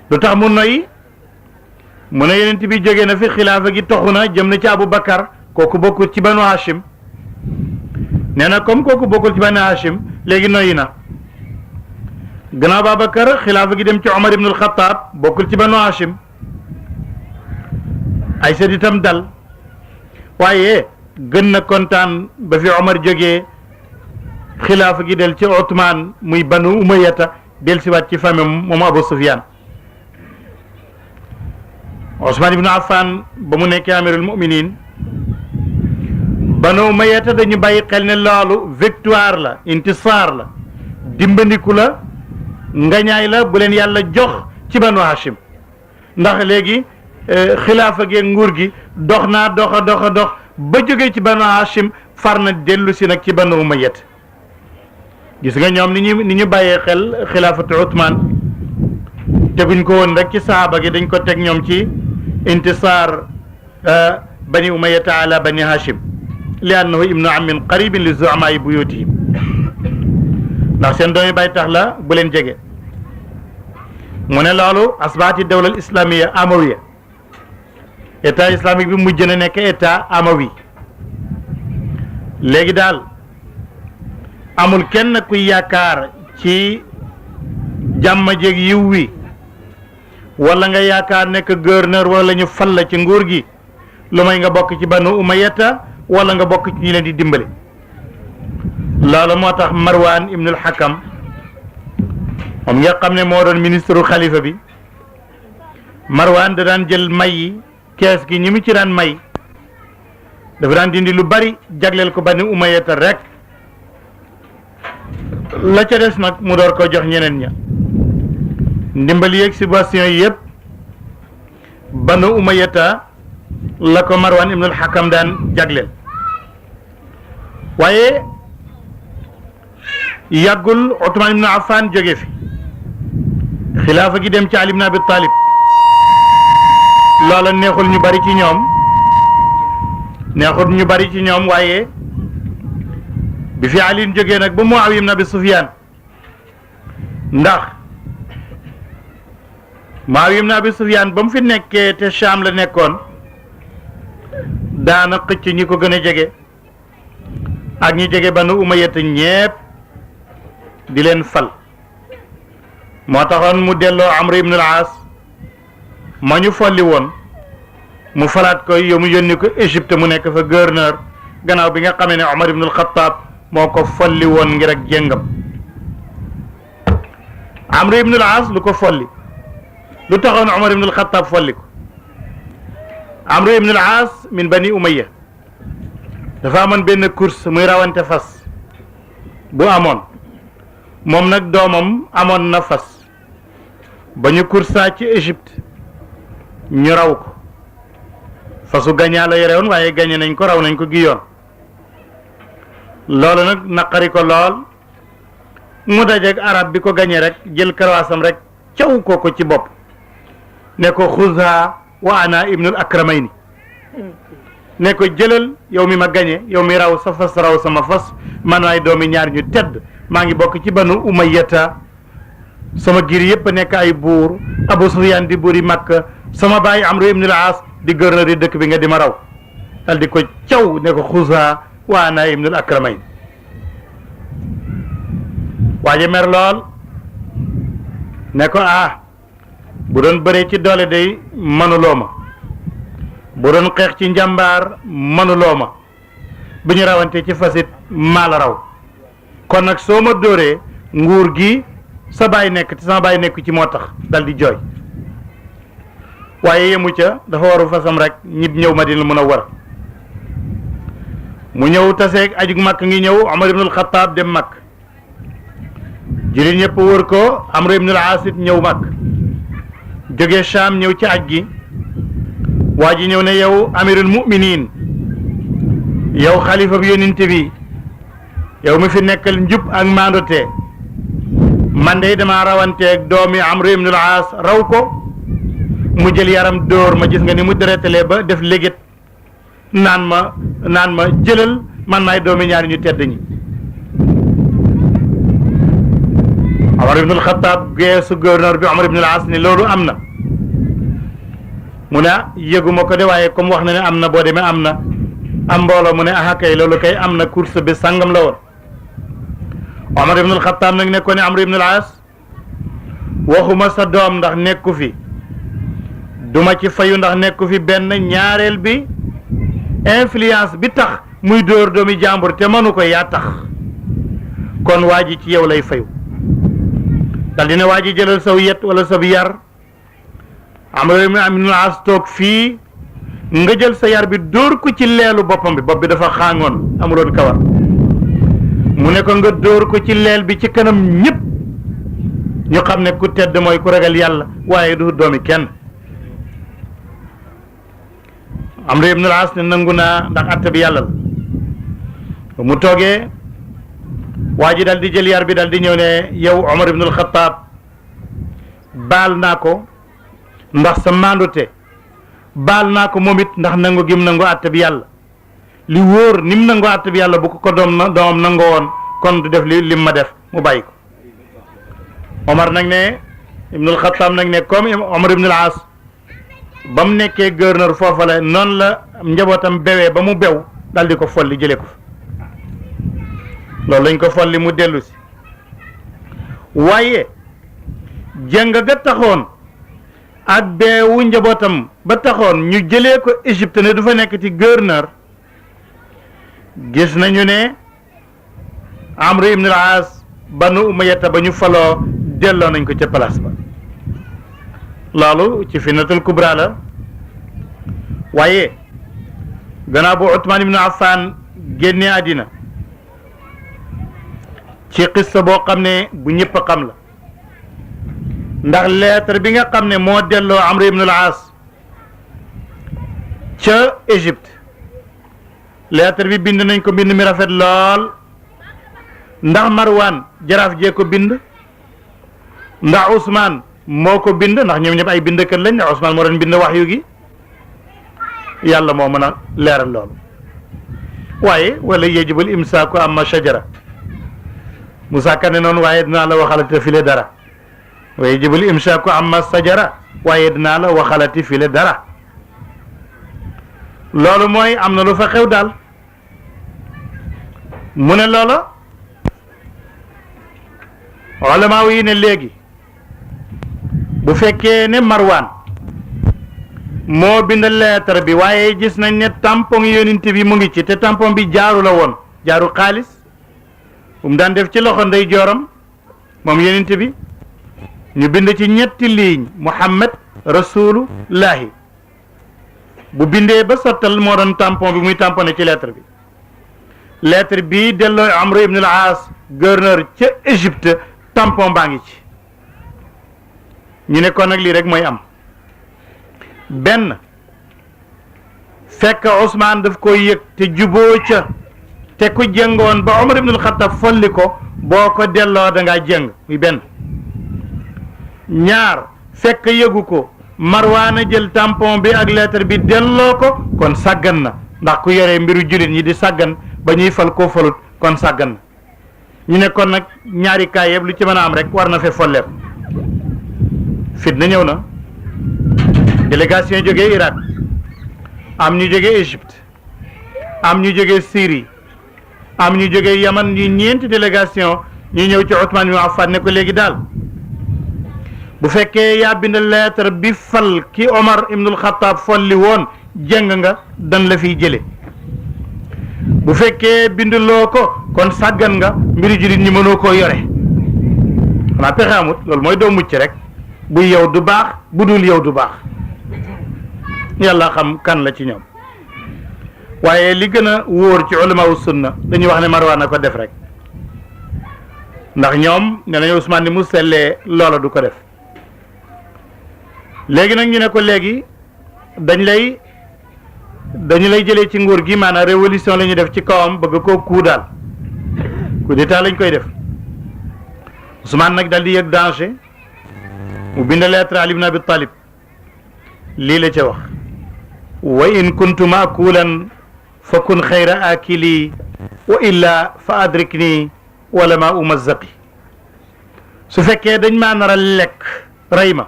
lu tax mu noyyi mu ne yonent bi jógee na fi xilaafa gi toxu na jëm na ci Abu Bakar kooku bokkul ci banu Hashim nee na comme kooku bokkul ci banu Hashim léegi noyyi na gannaaw Babakar xilaafa gi dem ci Omar ibnul Xataab bokkul ci banu Hashim ay sët itam dal waaye gën na kontaan ba fi Omar jógee xilaafa gi del ci Othman muy banu Umayyata del siwaat ci famille moom Abu Sufyaan Ousmane ibnu Affan ba mu nekkee amirul muminin banu Umayyata dañu bàyyi xel ne loolu victoire la intisaar la dimbandiku la ngañaay la bu leen yàlla jox ci banu Hashim ndax léegi xilaafa gi nguur gi dox naa dox ba jógee ci banu Hashim far na dellu si nag ci Banu Umayyat gis nga ñoom ni ñu bàyyee xel xilaafatu Uthman teguñ ko woon rek ci saaba gi, dañ ko teg ñoom ci intisaar Bani Umayyata ala Bani Hashim li annahu ibnu ammin qaribin li zu'amaa'i buyutihim, ndax seen doomi bay tax la bu leen jege. mu ne loolu asbaati dawla islamiya amawiya, état islamique bi mujj na nekk état amawi. léegi daal amul kenn kuy yaakaar ci jàmm jeeg yiw wi wala nga yaakaar nekk gouverneur wala ñu fal la ci nguur gi lu may nga bokk ci Banu Umayyata wala nga bokk ci ñi leen di dimbale. loolu moo tax Marwan ibnul Hakam moom nga xam ne moo doon ministre xalifa bi, Marwan da daan jël may yi kees gi ñi mu ci daan may dafa daan dindi lu bari jagleel ko Bani Umayyata rek, la ca des nag mu door ko jox ñeneen ña. ndimbali yeeg subvention yi yëpp Banu Umayyata la ko Marwan ibnul Hakam daan jagleel. waaye yàggul Uthman ibn Affan jóge fi, xilaafa gi dem ci Ali ibn Abi Talib. loola neexul ñu bari ci ñoom, waaye bi fi Ali jógee nag ba Muawiya ibn Abi Sufyan, ndax Muawiya ibn Abi Sufyan ba mu fi nekkee te Sham la nekkoon daana xëcc ñi ko gën a jege ak ñi jege Banu Umayyata ñépp di leen fal. moo taxoon mu delloo Amr ibn al-As ma ñu folli woon mu falaat ko yow mu yónni ko Égypte mu nekk fa gouverneur, gannaaw bi nga xamee ne Omar ibn al-Khattab moo ko folli woon ngir ak jéngam. Amr ibn al-As lu ko folli, lu taxoon Omar ibn al-Khattab folli ko. Amr ibn al-As min Bani Umayya dafa amoon benn course muy rawante fas bu amoon, moom nag doomam amoon na fas ba ñu coursa ci Égypte ñu raw ko. fasu gañaa la yore woon waaye gañe nañ ko, raw nañ ko gi yoon. loolu nag naqari ko lool, mu dajeeg arab bi ko gañe rek jël karawaasam rek caw ko ci bopp ne ko xuzha wa ana ibnul akramayni, ne ko jëlal yow mi ma gañe, yow mi raw sa fas raw sama fas, man waay doomi ñaar ñu tedd, maa ngi bokk ci Banu Umayyata, sama giir yëpp nekk ay buur, Abu Sufyaan di buuri Makka, sama baay Amru ibn al-As di gouverneur di dëkk bi nga di ma raw. dal di ko caw ne ko xuzha wa ana ibnul akramayn. waaye mer lool ne ko bu doon bëree ci doole day mënuloo ma, bu doon xeex ci njàmbaar mënuloo ma, bu ñu rawante ci fasit maa la raw, kon nag soo ma dóoree nguur gi sa baay nekk te sama baay nekk ci moo tax. dal di jooy. waaye yemu ca, dafa waru fasam rek ñib ñëw Madina Munawwara. mu ñëw taseeg ajug Makka ngi ñëw, Omar ibnul Xattaab dem Makka, jullit ñëpp wër ko. Amr ibnul Aas ñëw Makka, jóge Sham ñëw ci aj gi. waa ji ñëw ne yow amirul mu'minin, yow xalifa bi yonent bi, yow mi fi nekkal njub ak maandute, man de dama rawanteeg doomi Amr ibnul Aas raw ko, mu jël yaram dóor ma, gis nga ni mu dereetalee ba def léget, naan ma jëlal, man maay doomi ñaari ñu tedd ñi. Omar ibnul Xattaab geesu gouverneur bi Omar ibnul As ni loolu am na. mu ne yëguma ko de, waaye comme wax na ne am na, boo demee am na. am mbooloo mu ne kay loolu kay am na, course bi sangam la woon. Omar ibnul Xattaab nag ne ko ne Amr ibnul As, waxuma sa doom ndax nekku fi, duma ci fayu ndax nekku fi, benn ñaareel bi influence bi tax muy dóor doomi jàmbur te mënu ko yaa tax, kon waa ji ci yow lay fayu. dal dina waa ji jëlal saw yet wala saw yar, Amr ibnul As toog fii, nga jël sa yar bi dóor ko ci leelu boppam bi, bopp bi dafa xaangoon amuloon kawar, mu ne ko nga dóor ko ci leel bi ci kanam ñëpp, ñu xam ne ku tedd mooy ku ragal yàlla, waaye du doomi kenn. Amr ibnul As ne nangu naa ndax atte bi yàlla la. mu toogee waa ji dal di jël yar bi dal di ñëw ne yow Omar ibnul Xataab baal naa ko ndax sa mandute baal naa ko moom it ndax nangu gim nangu àtte bi yàlla li wóor nim nangu àtte bi yàlla bu ko doomam nangoo woon kon du def lim ma def mu bàyyi ko. Omar nag ne ibnul Xataab nag ne comme Omar ibnul Aas ba mu nekkee gouverneur foofa la noonu la njabootam bewee ba mu bew dal di ko folli jëlee ko loolu lañ ko folli mu dellu si waaye jëng ga taxoon ak beewu njabootam ba taxoon ñu jëlee ko Égypte ne du fa nekk ci gouverneur gis nañu ne Amr ibn al-As banu Umayyata ba ñu faloo delloo nañ ko ca place ba loolu ci Fitnatul Kubra la waaye gannaaw bu Othman ibn Affan génnee àddina ci xissa boo xam ne bu ñëpp a xam la ndax lettre bi nga xam ne moo delloo Amr ibn al-As ca Égypte lettre bi bind nañ ko bind mi rafet lool ndax Marwan jaraaf jee ko bind ndax Ousmane moo ko bind ndax ñoom ñëpp ay bindkat lañ ndax Ousmane moo doon bind waxyu gi yàlla moo mën a leeral loolu waaye wala yajibul imsaaku amma shajara Moussa Kane noonu waaye dinaa la waxalati file dara wa yajibul imsaaku amma shajara waaye dinaa la waxalati file dara loolu mooy am na lu fa xew daal mu ne loola olamaa yi ne léegi bu fekkee ne Marwan moo bind lettre bi waaye gis nañ ne tampon yonent bi mu ngi ci te tampon bi jaaru la woon jaaru xaalis bu mu daan def ci loxo ndey jooram moom yonent bi ñu bind ci ñetti ligne Muhammad rasulullahi bu bindee ba sottal moo doon tampon bi muy tamponné ci lettre bi delloo Amr ibn al-As gouverneur ca Égypte tampon baa ngi ci ñu ne kon nag lii rek mooy am benn fekk Ousmane daf koy yëg te juboo ca te ku jëngoon ba Omar ibn al-Khattab folli ko boo ko delloo da ngaa jëng muy benn ñaar fekk yëgu ko Marwaana jël tampon bi ak lettre bi delloo ko kon sàggan na ndax ku yore mbiru jullit ñi di sàggan ba ñuy fal koo falut kon sàggan na ñu ne kon nag ñaari kaay yëpp lu ci mën a am rek war na fee folleer fitna ñëw na délégation jógee Irak am ñu jógee Égypte am ñu jógee Syrie am ñu jógee Yaman ñu ñeenti délégation ñu ñëw ci Othman ibn Affan ne ko léegi daal bu fekkee yaa bind lettre bi fal ki Omar ibnul Xataab folli woon jëng nga dan la fiy jële bu fekkee binduloo ko kon sàggan nga mbiru jullit ñi mënoo koo yore xanaa pexe amut loolu mooy doo mucc rek bu yow du baax bu dul yow du baax yàlla xam kan la ci ñoom waaye li gën a wóor ci ulamaawu sunna dañuy wax ne Marwaan a ko def rek ndax ñoom ne nañu Ousmane ni mu sellee loola du ko def léegi nag ñu ne ko léegi dañu lay jëlee ci nguur gi maanaam révolution la ñuy def ci kawam bëgg koo coup daal coup d'état lañ koy def Ousmane nag dal di yëg danger mu bind lettre Ali ibn Abi Talib lii la ca wax wa in kuntu maakulan fa kun xayra akili wa illa fa adrikni wala ma umazzaqi su fekkee dañ maa nar a lekk rey ma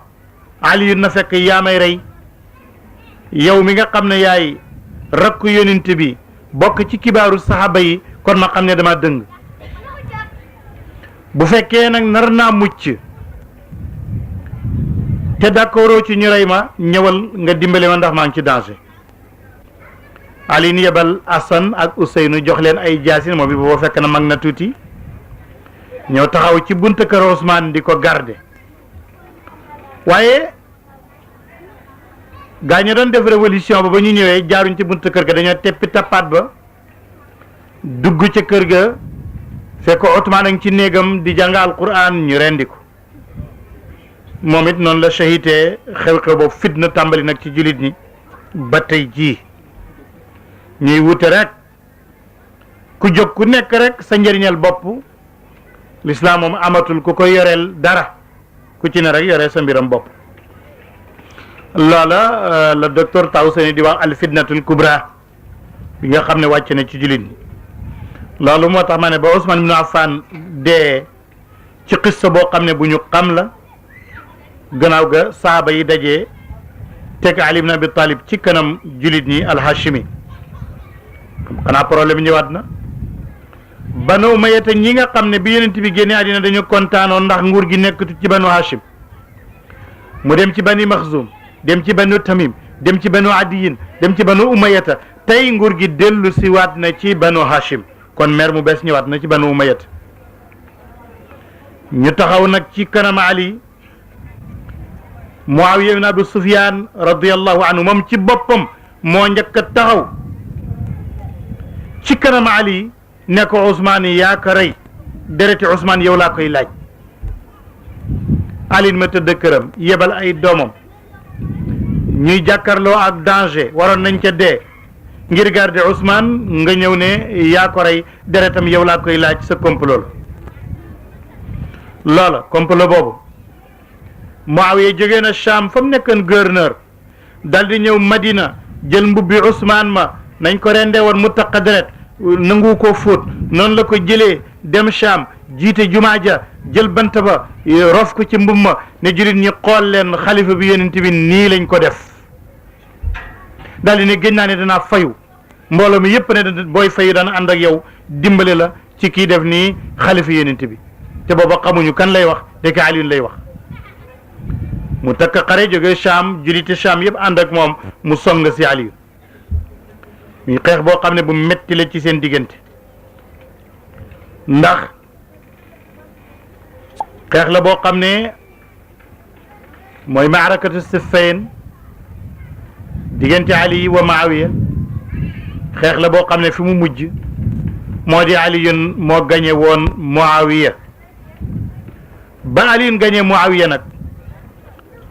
Ali na fekk yaa may rey yow mi nga xam ne yaay rakku yonent bi bokk ci kibaaru saxaaba yi kon ma xam ne dama dëng bu fekkee nag nar naa mucc te d'accord ci ñu rey ma ñëwal nga dimbale ma ndax maa ngi ci danger Ali ni yebal Asan ak Useynu jox leen ay jaasin moom bi boo fekk na mag na tuuti ñëw taxaw ci buntu kër Ousmane di ko garder waaye gaa ñi doon def révolution ba ñu ñëwee jaaruñ ci buntu kër ga dañoo teppi tappaat ba dugg ca kër ga fekk Ousmane a ngi ci néegam di jàng alquran ñu rendi ko moom it noonu la shahitee xew-xew boobu fitna tàmbali nag ci jullit ñi ba tey jii ñuy wute rek ku jóg ku nekk rek sa njëriñal bopp lislaam moom amatul ku koy yoreel dara ku ci ne rek yoree sa mbiram bopp. loola la docteur Tawseni di wax al fitnatul kubra bi nga xam ne wàcc na ci jullit ñi. loolu moo tax ma ne ba Ousmane ibn Affan dee ci xissa boo xam ne bu ñu xam la gannaaw ga saaba yi dajee teg Ali ibn Abi Talib ci kanam jullit ñi al-Hashimi xanaa problème ñëwaat na. Banu Umayya ñi nga xam ne bi yonent bi génne àddina dañu kontaanoon ndax nguur gi nekkatu ci Banu Hashim mu dem ci Bani Maxzum dem ci Banu Tamim dem ci Banu Adiyin dem ci Banu Umayya tey nguur gi dellu si waat na ci Banu Hashim kon mer mu bees ñëwaat na ci Banu Umayya ñu taxaw nag ci kanam Ali. Muawiya ibn Abi Sufyan radiyallahu anhu moom ci boppam moo njëkk a taxaw ci kanam Ali ne ko Ousmane yaa ko rey dereti Ousmane yow laa koy laaj. Ali ma tëdd këram yebal ay doomam ñuy jàkkarloo ak danger waroon nañ ca dee ngir garder Ousmane nga ñëw ne yaa ko rey deretam yow laa koy laaj sa complot la loola complot boobu. Muawiya jógee na Cham fa mu nekkoon gouverneur dal di ñëw Madina jël mbubbi Ousmane ma nañ ko rendee woon mu taqa deret nangu ko fóot noonu la ko jëlee dem Cham jiite jumaa ja jël bant ba rof ko ci mbub ma ne jullit ñi xool leen xalifa bi yonent bi nii lañ ko def dal di ne gën naa ne danaa fayu mbooloo mi yëpp ne booy fayu dana ànd ak yow dimbale la ci kii def nii xalifa yonent bi te booba xamuñu kan lay wax de ka Alioune lay wax. mu takk xare jóge Cham juliti Cham yëpp ànd ak moom mu song si Aliyu muy xeex boo xam ne bu metti la ci seen diggante ndax xeex la boo xam ne mooy maarakatu Siffin diggante Ali wa Muawiya xeex la boo xam ne fi mu mujj moo di Aliyun moo gañe woon Muawiya ba Aliyun gañe Muawiya nag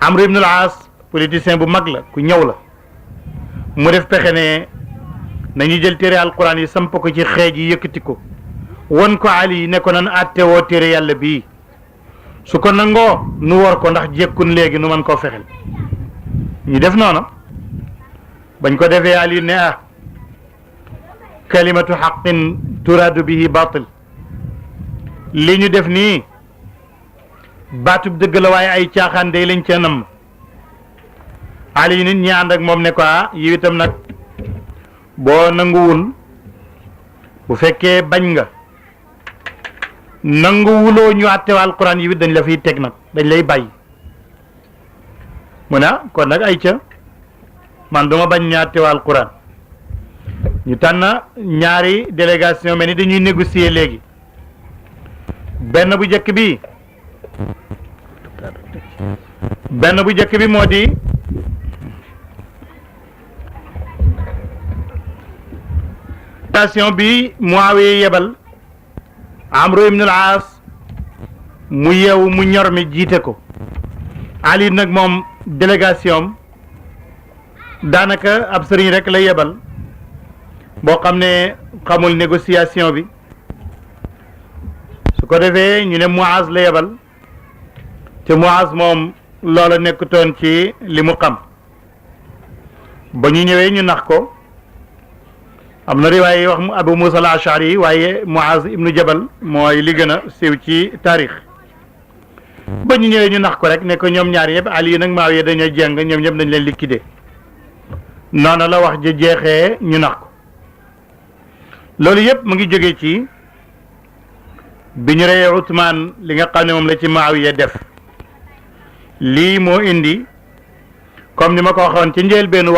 Amr ibn al-As politicien bu mag la ku ñëw la mu def pexe ne nañu jël téere alquran yi samp ko ci xeej yi yëkkati ko won ko Ali ne ko nan àtte woo téere yàlla bii su ko nangoo nu war ko ndax jékkun léegi nu man koo fexel ñu def noonu bañ ko defee Ali ne kalimatu xaqin turaadu bihi batil li ñu def nii baatub dëgg la waaye ay caaxaan day lañ ca nam Ali nit ñi ànd ak moom ne ko yow itam nag boo nanguwul bu fekkee bañ nga nanguwuloo ñu àttewa alquran yi dañ la fiy teg nag dañ lay bàyyi mu ne kon nag ay ca man duma bañ ñu àttewa alquran ñu tànn ñaari délégation mel ni dañuy négocier léegi benn bu njëkk bi moo di station bi Muawiya yebal Amru ibn al-As mu yeewu mu ñor mi jiite ko Ali nag moom délégation daanaka ab sëriñ rek la yebal boo xam ne xamul négociation bi su ko defee ñu ne Muaz la yebal te Muaz moom loola nekkutoon ci li mu xam ba ñu ñëwee ñu nax ko am na riwaay wax mu Abu Musa al-Ash'ari waaye Muaz ibnu Jabal mooy li gën a siiw ci taarix ba ñu ñëwee ñu nax ko rek ne ko ñoom ñaar ñëpp Ali nag Muawiya dañoo jeng ñoom ñëpp dañ leen liquider noonu la wax ji jeexee ñu nax ko loolu yëpp mu ngi jógee ci bi ñu reyee Ousmane li nga xam ne moom la ci Muawiya def lii moo indi comme ni ma ko waxoon ci njëlbéenu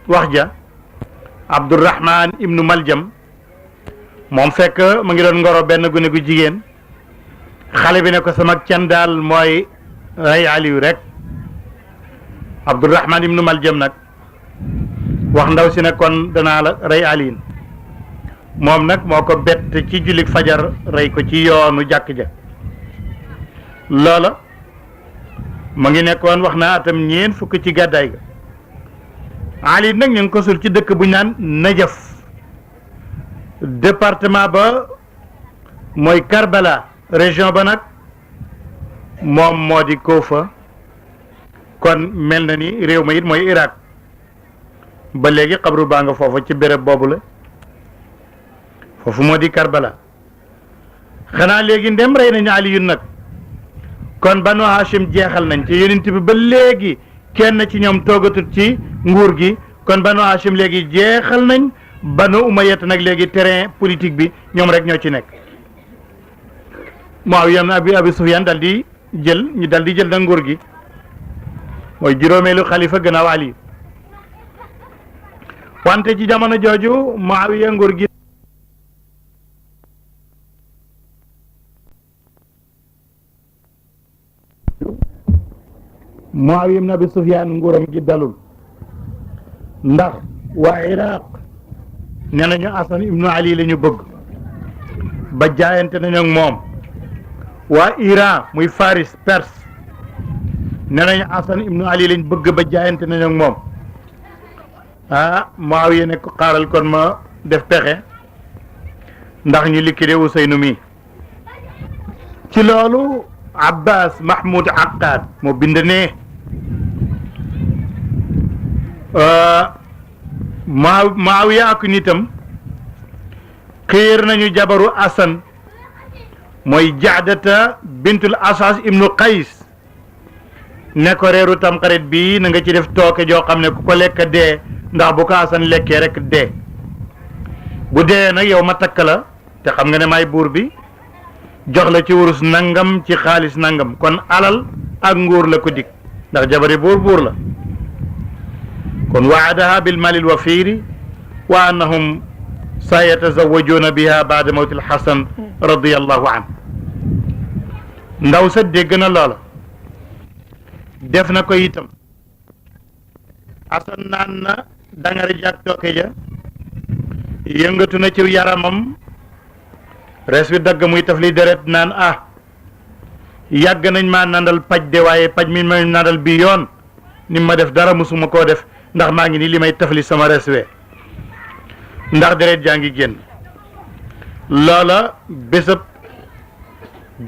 wax ja Abdurrahman ibnu Maljam moom fekk mu ngi doon ngoro benn gune gu jigéen xale bi ne ko sama can daal mooy rey Aliyu rek Abdurrahman ibnu Maljam nag wax ndaw si ne kon danaa la rey Aliyu moom nag moo ko bett ci jullik fajar rey ko ci yoonu jàkk ja loola mu ngi nekkoon wax naa atam ñeen fukk ci gàddaay ga Ali nag ñu ngi ko sul ci dëkk bu ñu naan Najaf département ba mooy Karbala région ba nag moom moo di Kufa kon mel na ni réew ma it mooy Irak ba léegi xabru baa nga foofa ci béréb boobu la foofu moo di Karbala xanaa léegi ndem rey nañu Aliyun nag kon Banu Hashim jeexal nañ ci yonent bi ba léegi kenn ci ñoom toogatut ci nguur gi kon Banu Hashim léegi jeexal nañ Banu Umayyah nag léegi terrain politique bi ñoom rek ñoo ci nekk Muawiya ibn Abi Sufyaan dal di jël nag nguur gi mooy juróomeelu xalifa gannaaw Ali wante ci jamono jooju Muawiya nguur gi Muawiya ibn Abi Sufyaan nguuram gi dalul ndax waa Iraq nee nañu Asan ibnu Ali la ñu bëgg ba jaayante nañu ak moom waa Iran muy Faris Perse nee nañu Asan ibnu Ali lañ bëgg ba jaayante nañu ak moom Muawiya ne ko xaaral kon ma def pexe ndax ñu liquidé Useynu mi ci loolu Abbas Mahmoud Aqad moo bind ne Muawiya ak nitam xiir nañu jabaru Asan mooy Jaadata bintul Asas ibnu Qays ne ko reeru tamxarit bi na nga ci def tooke joo xam ne ku ko lekk dee ndax bu ko Asan lekkee rek dee bu dee nag yow ma takk la te xam nga ne maay buur bi jox la ci wurus nangam ci xaalis nangam kon alal ak nguur la ko dig ndax jabari buur la kon waadaha bil malil wafiri wa annahum sa yatazawajuna biha baada mawti alxasan radiallahu an ndaw sa dégg na loola def na ko itam Asan naan na dangari jàk tooke ja yëngatu na ci yaramam res wi dagg muy taf li deret naan yàgg nañ maa nandal paj de waaye paj mi ma nandal bi yoon ni ma def dara musuma koo def ndax maa ngi ni li may tafli sama res we ndax deret jaa ngi génn loola bésëb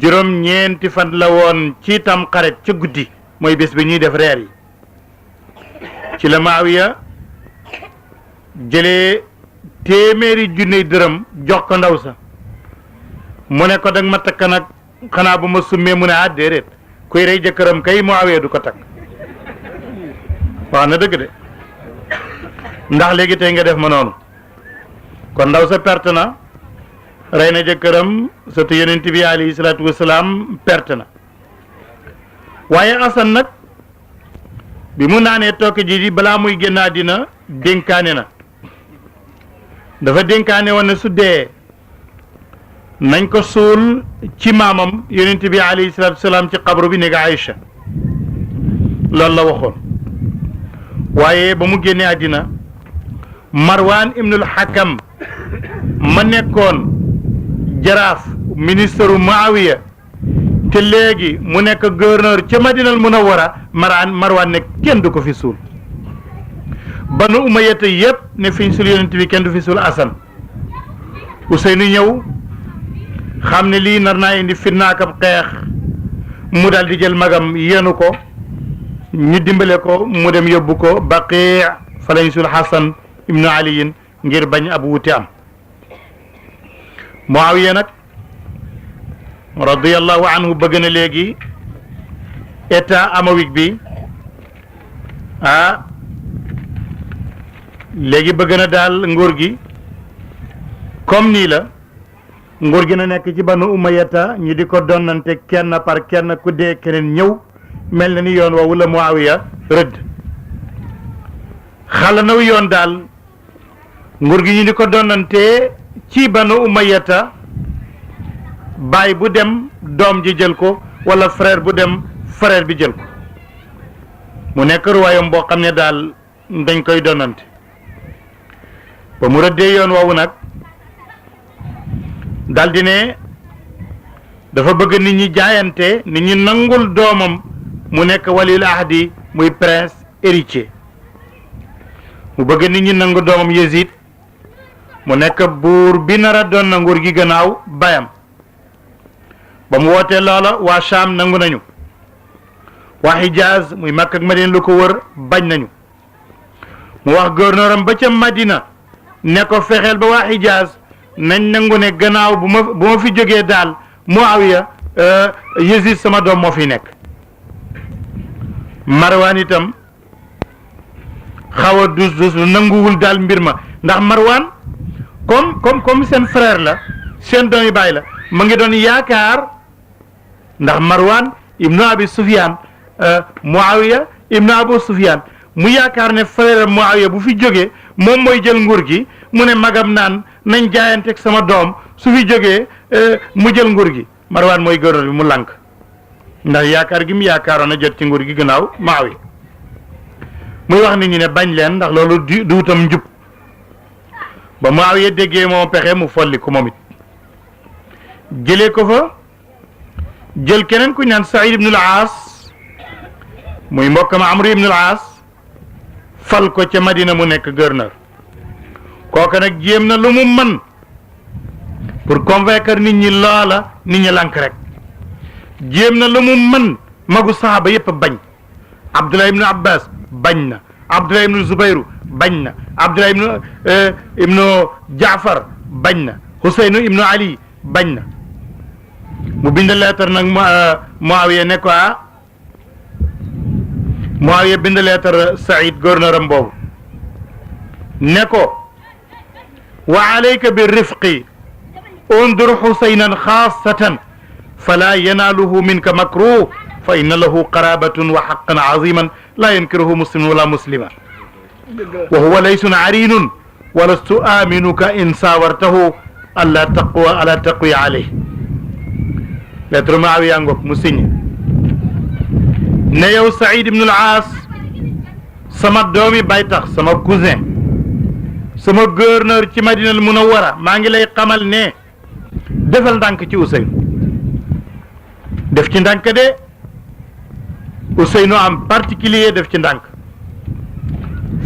juróom-ñeenti fan la woon ci tam xaret ca guddi mooy bés bi ñuy def reer yi ci la Muawiya jëlee téeméeri junni dërëm jox ko ndaw sa mu ne ko dag ma takk nag xanaa bu ma summee mu ne déedéet kuy rey jëkkëram kay Muawiya du ko takk wax na dëgg de ndax léegi tey nga def ma noonu kon ndaw sa perte na rey na jëkkëram surtout yonent bi alayhi salaatu wasalaam perte na waaye Asan nag bi mu naanee tokk ji di balaa muy génn àddina dénkaane na dafa dénkaane woon ne su dee nañ ko suul ci maamam yonent bi alayhi salaatu wasalaam ci xabru bi néega Aïcha loolu la waxoon waaye ba mu génnee àddina Marwan ibnul Hakam ma nekkoon jaraaf ministre Muawiya te léegi mu nekk gouverneur ca Madinal Munawwara Marwan ne kenn du ko fi suul Banu Umayya yëpp ne fiñ suul yonent bi kenn du fi suul Asan Useynu ñëw xam ne lii nar naa indi fitnaak ab xeex mu daal di jël magam yenu ko ñu dimbale ko mu dem yóbbu ko Baqi fa lañ suul Hasan ibnu aliyin ngir bañ ab wuute am Muawiya nag radiyallahu anhu bëgg na léegi état amawik bi léegi bëgg na daal nguur gi comme nii la nguur gi na nekk ci Banu Umayyata ñi di ko donnante kenn par kenn ku dee keneen ñëw mel na ni yoon woowu la Muawiya rëdd xala naw yoon daal nguur gi ñu di ko donnante ci Banu Umayyata baay bu dem doom ji jël ko wala frère bu dem frère bi jël ko mu nekk royaume boo xam ne daal dañ koy donnante ba mu rëddee yoon woowu nag daldi ne dafa bëgg nit ñi jaayante nit ñi nangul doomam mu nekk waliyul ahdi muy prince héritier mu bëgg nit ñi nangu doomam Yazid mu nekk buur bi nara doon na nguur gi gannaaw bayam ba mu wootee loola waa Sham nangu nañu waa Hijaz muy Makka ak Madina lu ko wër bañ nañu mu wax gouverneur am ba ca Madina ne ko fexeel ba waa Hijaz nañ nangu ne gannaaw bu ma fi jógee daal Muawiya Yazid sama doom moo fi nekk Marwan itam xaw a dus nanguwul daal mbir ma ndax Marwan comme seen frère la seen doomi baay la mu ngi doon yaakaar ndax Marwan ibnu Abi Sufyan Muawiya ibnu Abu Sufyan mu yaakaar ne frère Muawiya bu fi jógee moom mooy jël nguur gi mu ne magam naan nañ jaayanteeg sama doom su fi jógee mu jël nguur gi Marwan mooy gouverneur bi mu lànk ndax yaakaar gi mu yaakaaroon a jot ci nguur gi gannaaw Muawiya muy wax nit ñi ne bañ leen ndax loolu duutam njub ba Muawiya déggee moom pexe mu folli ko moom it jëlee ko fa jël keneen ku ñaan Saïd ibnul Aas muy mbokkam Amru ibnul Aas fal ko ca Madina mu nekk gouverneur kooka nag jéem na lu mu mën pour convaincre nit ñi loola nit ñi lànk rek jéem na lu mu mën magu saxaaba yépp bañ Abdullah ibnu Abbas bañ na Abdullah ibnu Zubayru bañ na Abdullah ibnu Jaafar bañ na Huseynu ibnu Ali bañ na mu bind leetar nag Muawiya ne ko Muawiya bind leetar Saïd gouverneur am boobu ne ko wa alayka bi rifqi undur Huseynan xaasatan fala yanaaluhu minka makruh fa inna lahu qarabatun wa haqqan aziman la yankiruhu muslimun wala muslima wa huwa laysun arinun wa lastu aminuka in sawartahu ala taqwi alayh lettre Muawiya ngoog mu signé ne yow Saïd ibnul Aas sama doomi bay tax sama cousin sama gouverneur ci Madinal Munawwara maa ngi lay xamal ne defal ndànk ci Ousseynou def ci ndànk de Ousseynou am particulier def ci ndànk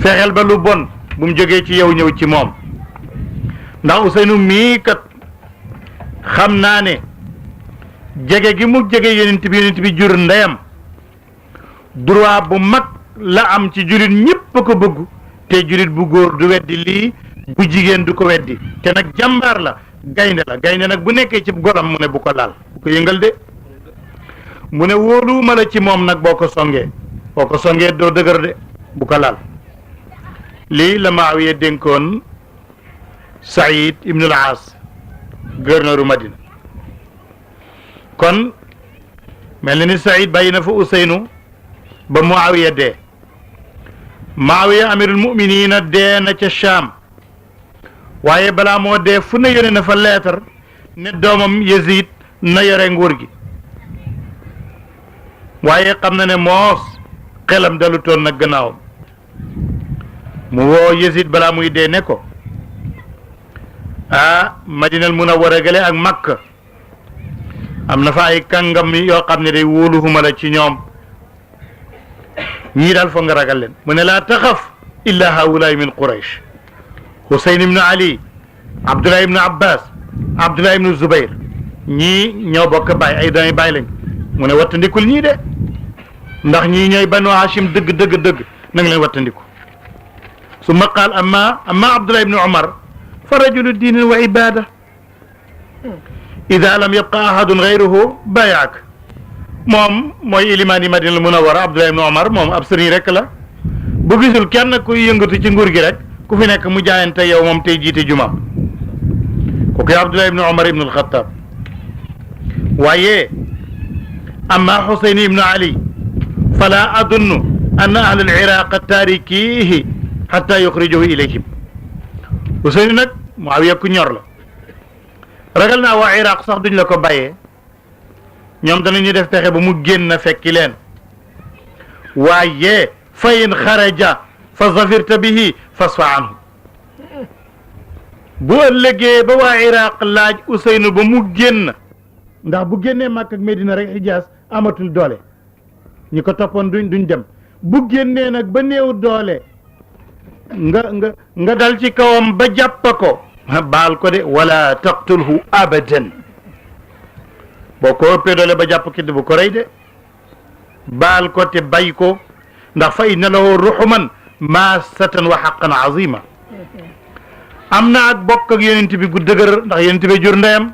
fexeel ba lu bon bu mu jógee ci yow ñëw ci moom ndax Ousseynou mii kat xam naa ne jege gi mu jege yonent bi jur ndeyam droit bu mag la am ci julit ñëpp ko bëgg te julit bu góor du weddi lii bu jigéen du ko weddi te nag jàmbaar la gaynde nag bu nekkee ci golam mu ne bu ko laal bu ko yëngal de mu ne wóoluwuma la ci moom nag boo ko songee doo dëgër de bu ko laal lii la Muawiya dénkoon Saïd ibnul Aas gouverneuru Madina kon mel na ni Saïd bàyyi na fa Ousseynou ba Muawiya dee Muawiya amirul muminina dee na ca Sham waaye balaa moo dee fu ne yónnee na fa leetar ne doomam Yazid na yore nguur gi waaye xam na ne moos xelam dalu toon nag gannaawam mu woo Yazid balaa muy dee ne ko Madinal Munawwara gale ak Makka am na fa ay kàngam yoo xam ne day wóoluhuma la ci ñoom ñii daal foog nga ragal leen mu ne laa taxaf illa haulaay min Quraysh Husayn ibnu Ali Abdullah ibnu Abbas Abdullah ibnu Zubayr ñii ñoo bokk baay ay doomi baay lañ mu ne wattandikul ñii de ndax ñii ñooy banu Hashim dëgg na nga leen wattandiku summa qaal amma Abdullah ibnu Umar fa rajulu diinin wa ibada ida lam yabqa ahadun gayruhu bayaak moom mooy ilimaani Madina Munawwara Abdullah ibn Omar moom ab sëriñ rek la bu gisul kenn kuy yëngatu ci nguur gi rek ku fi nekk mu jaayante yow moom tey jiite jumaam ku koy Abdullah ibn Omar ibn al-Khattab waaye amma Husayn ibn Ali fala adunnu anna ahla al-Iraq tarikihi hatta yukhrijuhu ilayhim Husayn nag Muawiya ku ñor la ragal naa waa Iraq sax duñ la ko bàyyee ñoom danañu def pexe ba mu génn fekki leen waaye fa in xaraja fa zafirta bihi fasfa anhu bu ëllëgee ba waa Iraq laaj Ousseynou ba mu génn ndax bu génnee Makka ak Medina rek Hijaaz amatul doole ñi ko toppoon duñ dem bu génnee nag ba néew doole nga dal ci kawam ba jàpp ko baal ko de wala taqtulhu abadan boo ko ëppee doole ba jàpp ki bu ko rey de baal ko te bay ko ndax fa inna lahu ruhuman maasatan wa haqqan azima am na ak bokk ak yonent bi gu dëgër ndax yonent bi jur ndeyam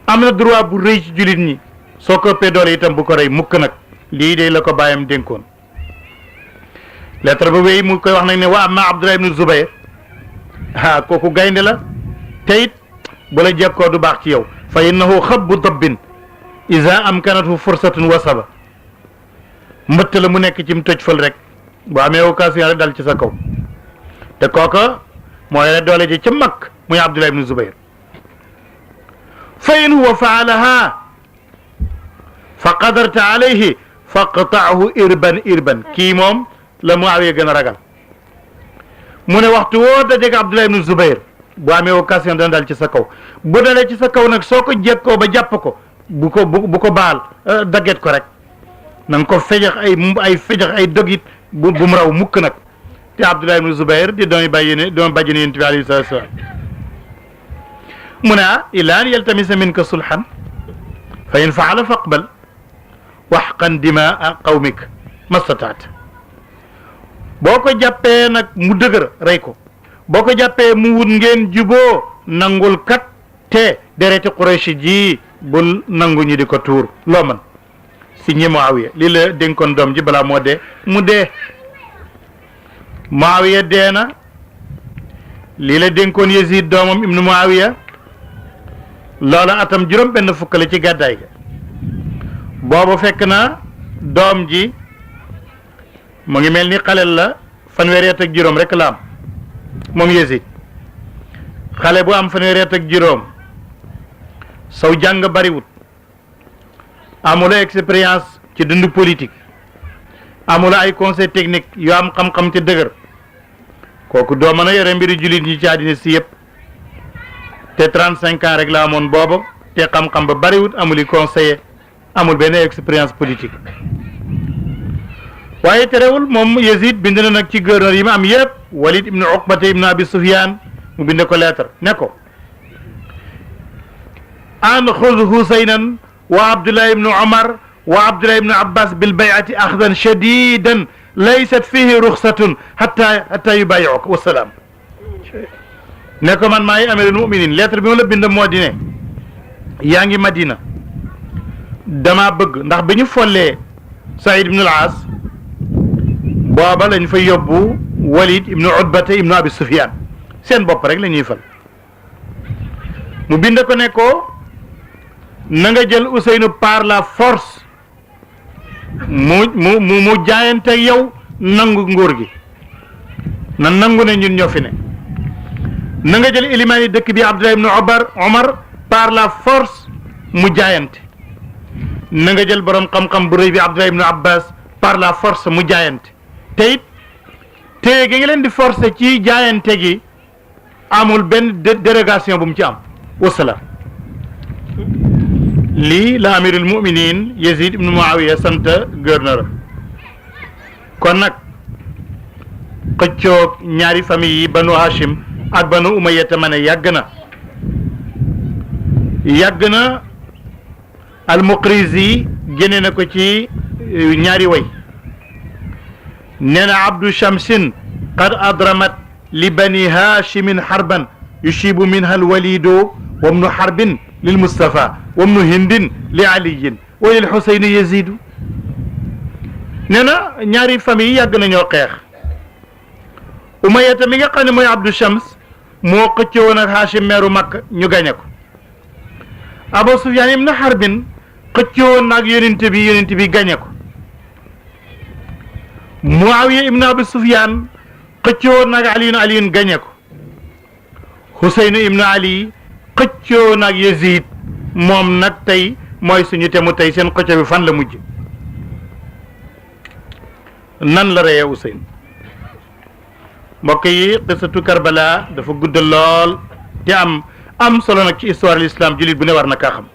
am na droit bu rëy ci jullit ñi soo ko ëppee doole itam bu ko rey mukk nag lii de la ko bàyyam dénkoon lettre ba wéy mu koy wax nag ne wa amma Abdullah ibnu Zubayr kooku gaynde la te it bu la jekkoo du baax ci yow fa innahu xabbu dabbin iza amkanathu fursatun wasaba mbëtt la mu nekk ci mu tëj fël rek bu amee occasion rek dal ci sa kaw te kooka mooy la doole ji ca mag muy Abdullah ibnu Zubayr fa in huwa faalaha fa qadarta alayhi faqta'hu irban kii moom la Muawiya gën a ragal mu ne waxtu woo dajeeg Abdullah ibnu Zubayr bu amee occasion dana dal ci sa kaw bu dalee ci sa kaw nag soo ko jekkoo ba jàpp ko bu ko baal dagget ko rek na nga ko fejax ay fejax ay dogit bu mu raw mukk nag te Abdullah ibnu Zubayr di doomi bàyyi yonent bi alayhi salaatu wa salaam mu ne illa an yaltamisa minka sulhan fa in faala faqbal waxqan dimaa qawmik mastataat boo ko jàppee nag mu dëgër rey ko boo ko jàppee mu wut ngeen juboo nangul kat te dereti Quraysh ji bul nangu ñi di ko tuur loo man si ñi Muawiya lii la dénkoon doom ji balaa moo dee mu dee Muawiya dee na lii la dénkoon Yazid doomam ibnu Muawiya loola atam juróom benn fukk la ci gàddaay ga boobu fekk na doom ji mu ngi mel ni xalel la fanweeri at ak juróom rek la am moom Yazid xale bu am fanweeri at ak juróom saw jàng bariwut amula expérience ci dund politique amula ay conseil technique yu am xam-xam te dëgër kooku doo mën a yore mbiri jullit ñi ci àddina si yëpp te 35 ans rek la amoon boobu te xam-xam ba bariwut amuli conseiller amul benn expérience politique waaye terewul moom Yazid bind na nag ci gouverneur yi ma am yëpp Walid ibnu Uqbata ibnu Abi Sufyan mu bind ko lettre ne ko an xud Husaynan wa Abdullah ibnu Umar wa Abdullah ibnu Abbas bil bay'ati axdan shadidan laysat fihi ruxsatun hatta yubayi'uka wasalaam ne ko man maay amirul muminin lettre bi ma la bind moo di ne yaa ngi Madina dama bëgg ndax bi ñu follee Saïd ibnu al-As booba lañ fa yóbbu Walid ibnu Utbata ibnu Abi Sufyan seen bopp rek la ñuy fal mu bind ko ne ko na nga jël Ousseynou par la force mu jaayante ak yow nangu nguur gi na nangu ne ñun ñoo fi ne na nga jël ilimaan yi dëkk bi Abdullah ibnu Omar par la force mu jaayante na nga jël borom xam-xam bu rëy bi Abdullah ibnu Abbas par la force mu jaayante te it téye gi nga leen di forcer ci jaayante gi amul benn dérogation bu mu ci am wasalaam lii la amirul muminin Yazid ibnu Muawiya sant gouverneur kon nag xëccoog ñaari famille yi banu Hashim ak banu Umayya te ma ne yàgg na al-Muqrizi génne na ko ci ñaari way nee na Abdu Shamsin qad adramat li bani Hashimin harban yushibu minha al-Walidu wa ibnu Harbin lil Mustafa wa ibnu Hindin li Aliyin wa lil Husayni Yazidu nee na ñaari famille yàgg nañoo xeex Umayya mi nga xam ne mooy Abdu Shams moo xëccoo woon ak Hashim meeru Makka ñu gañe ko Abu Sufyaan ibnu Harbin xëccoo woon ak yonent bi gañe ko Muawiya ibnu Abi Sufyaan xëccoo woon ak Aliyun gañe ko Huseynu ibnu Ali xëccoo woon ak Yazid moom nag tey mooy suñu temu tey seen xëccoo bi fan la mujj nan la reyee Huseyn mbokk yi qissatu Karbala dafa gudd lool te am solo nag ci histoire l'islam jullit bu ne war na kaa xam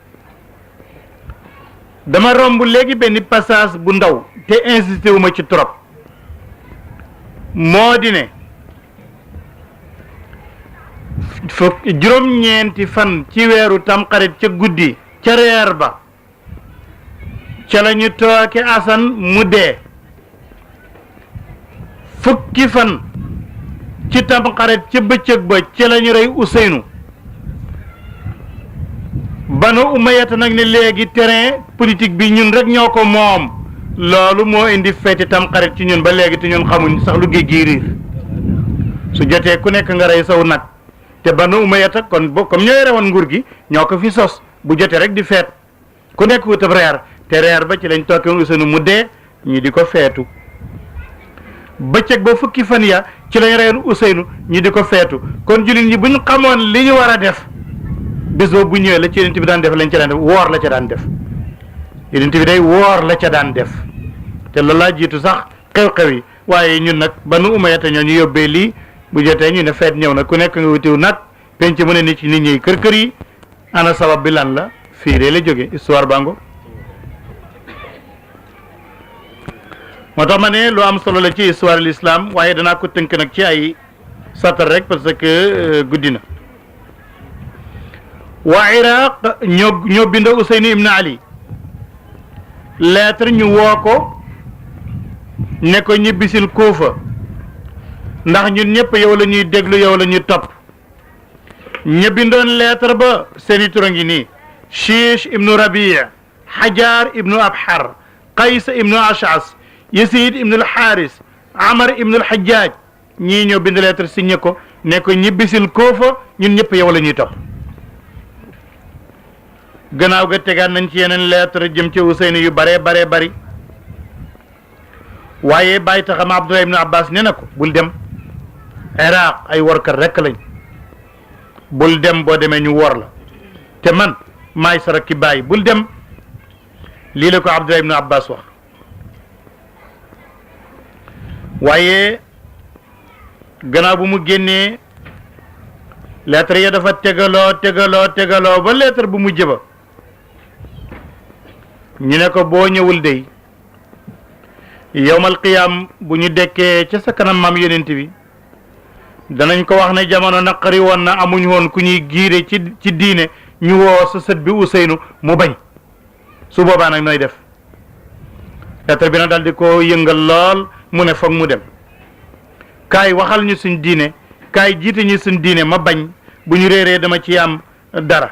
dama romb léegi benn passage bu ndaw te insisté wu ma ci trop moo di ne juróom-ñeenti fan ci weeru tamxarit ca guddi ca reer ba ca la ñu tooke Asan mu dee fukki fan ci tamxarit ca bëccëg ba ca la ñu rey Useynu Banu Umayyata nag ne léegi terrain politique bi ñun rek ñoo ko moom loolu moo indi feeti tamxarit ci ñun ba léegi te ñun xamuñ sax lu géej gi riir su jotee ku nekk nga rey saw nag te Banu Umayyata kon comme ñoo yore woon nguur gi ñoo ko fi sos bu jotee rek di feet ku nekk wutab reer te reer ba ci lañ tooke woon Useynu mu dee ñi di ko feetu bëccëg ba fukki fan ya ci lañ reyoon Useynu ñi di ko feetu kon jullit ñi bu ñu xamoon li ñu war a def bés boobu bu ñëwee la ci yonent bi daan def lañ ca daan def woor la ca daan def yonent bi day woor la ca daan def te loolu laa jiitu sax xew-xew yi waaye ñun nag Banu Umayyata ñoo ñu yóbbee lii bu jotee ñu ne feet ñëw na ku nekk nga wutiw nag penc mu ne nit ci nit ñi kër yi ana sabab bi lan la fii de la jóge histoire bango moo tax ma ne lu am solo la ci histoire l'islam waaye danaa ko tënk nag ci ay satar rek parce que guddi na waa Iraq ñoo bind Useynu ibn Ali lettre ñu woo ko ne ko ñibbisil Kuufa ndax ñun ñëpp yow la ñuy déglu yow la ñuy topp ña bindoon lettre ba seeni tur a ngi nii Shiish ibnu Rabi' Hajar ibnu Abhar Qays ibnu Ash'as Yasid ibnu al-Haris Amar ibnu al-Hajjaj ñii ñoo bind lettre signé ko ne ko ñibbisil Kuufa ñun ñëpp yow la ñuy topp gannaaw ga tegaat nañ ci yeneen lettre jëm ci Useynu yu bare bari waaye bàyyi taxam Abdullah ibnu Abbas ne na ko bul dem Iraq ay workat rekk lañ bul dem boo demee ñu wor la te man maay sa rakki bàyyi bul dem lii la ko Abdullah ibnu Abbas wax waaye gannaaw bu mu génnee lettre ya dafa tegaloo ba lettre bu mujj ba ñu ne ko boo ñëwul dey yowmal qiyaam bu ñu dekkee ca sa kanam maam yonent bi danañ ko wax ne jamono naqari woon na amuñ woon ku ñuy giire ci diine ñu woo sa sët bi Useynu mu bañ su boobaa nag nooy def lettre bi na daal di ko yëngal lool mu ne foog mu dem kaay waxal ñu suñ diine kaay jiite ñu suñ diine ma bañ bu ñu réeree dama ci am dara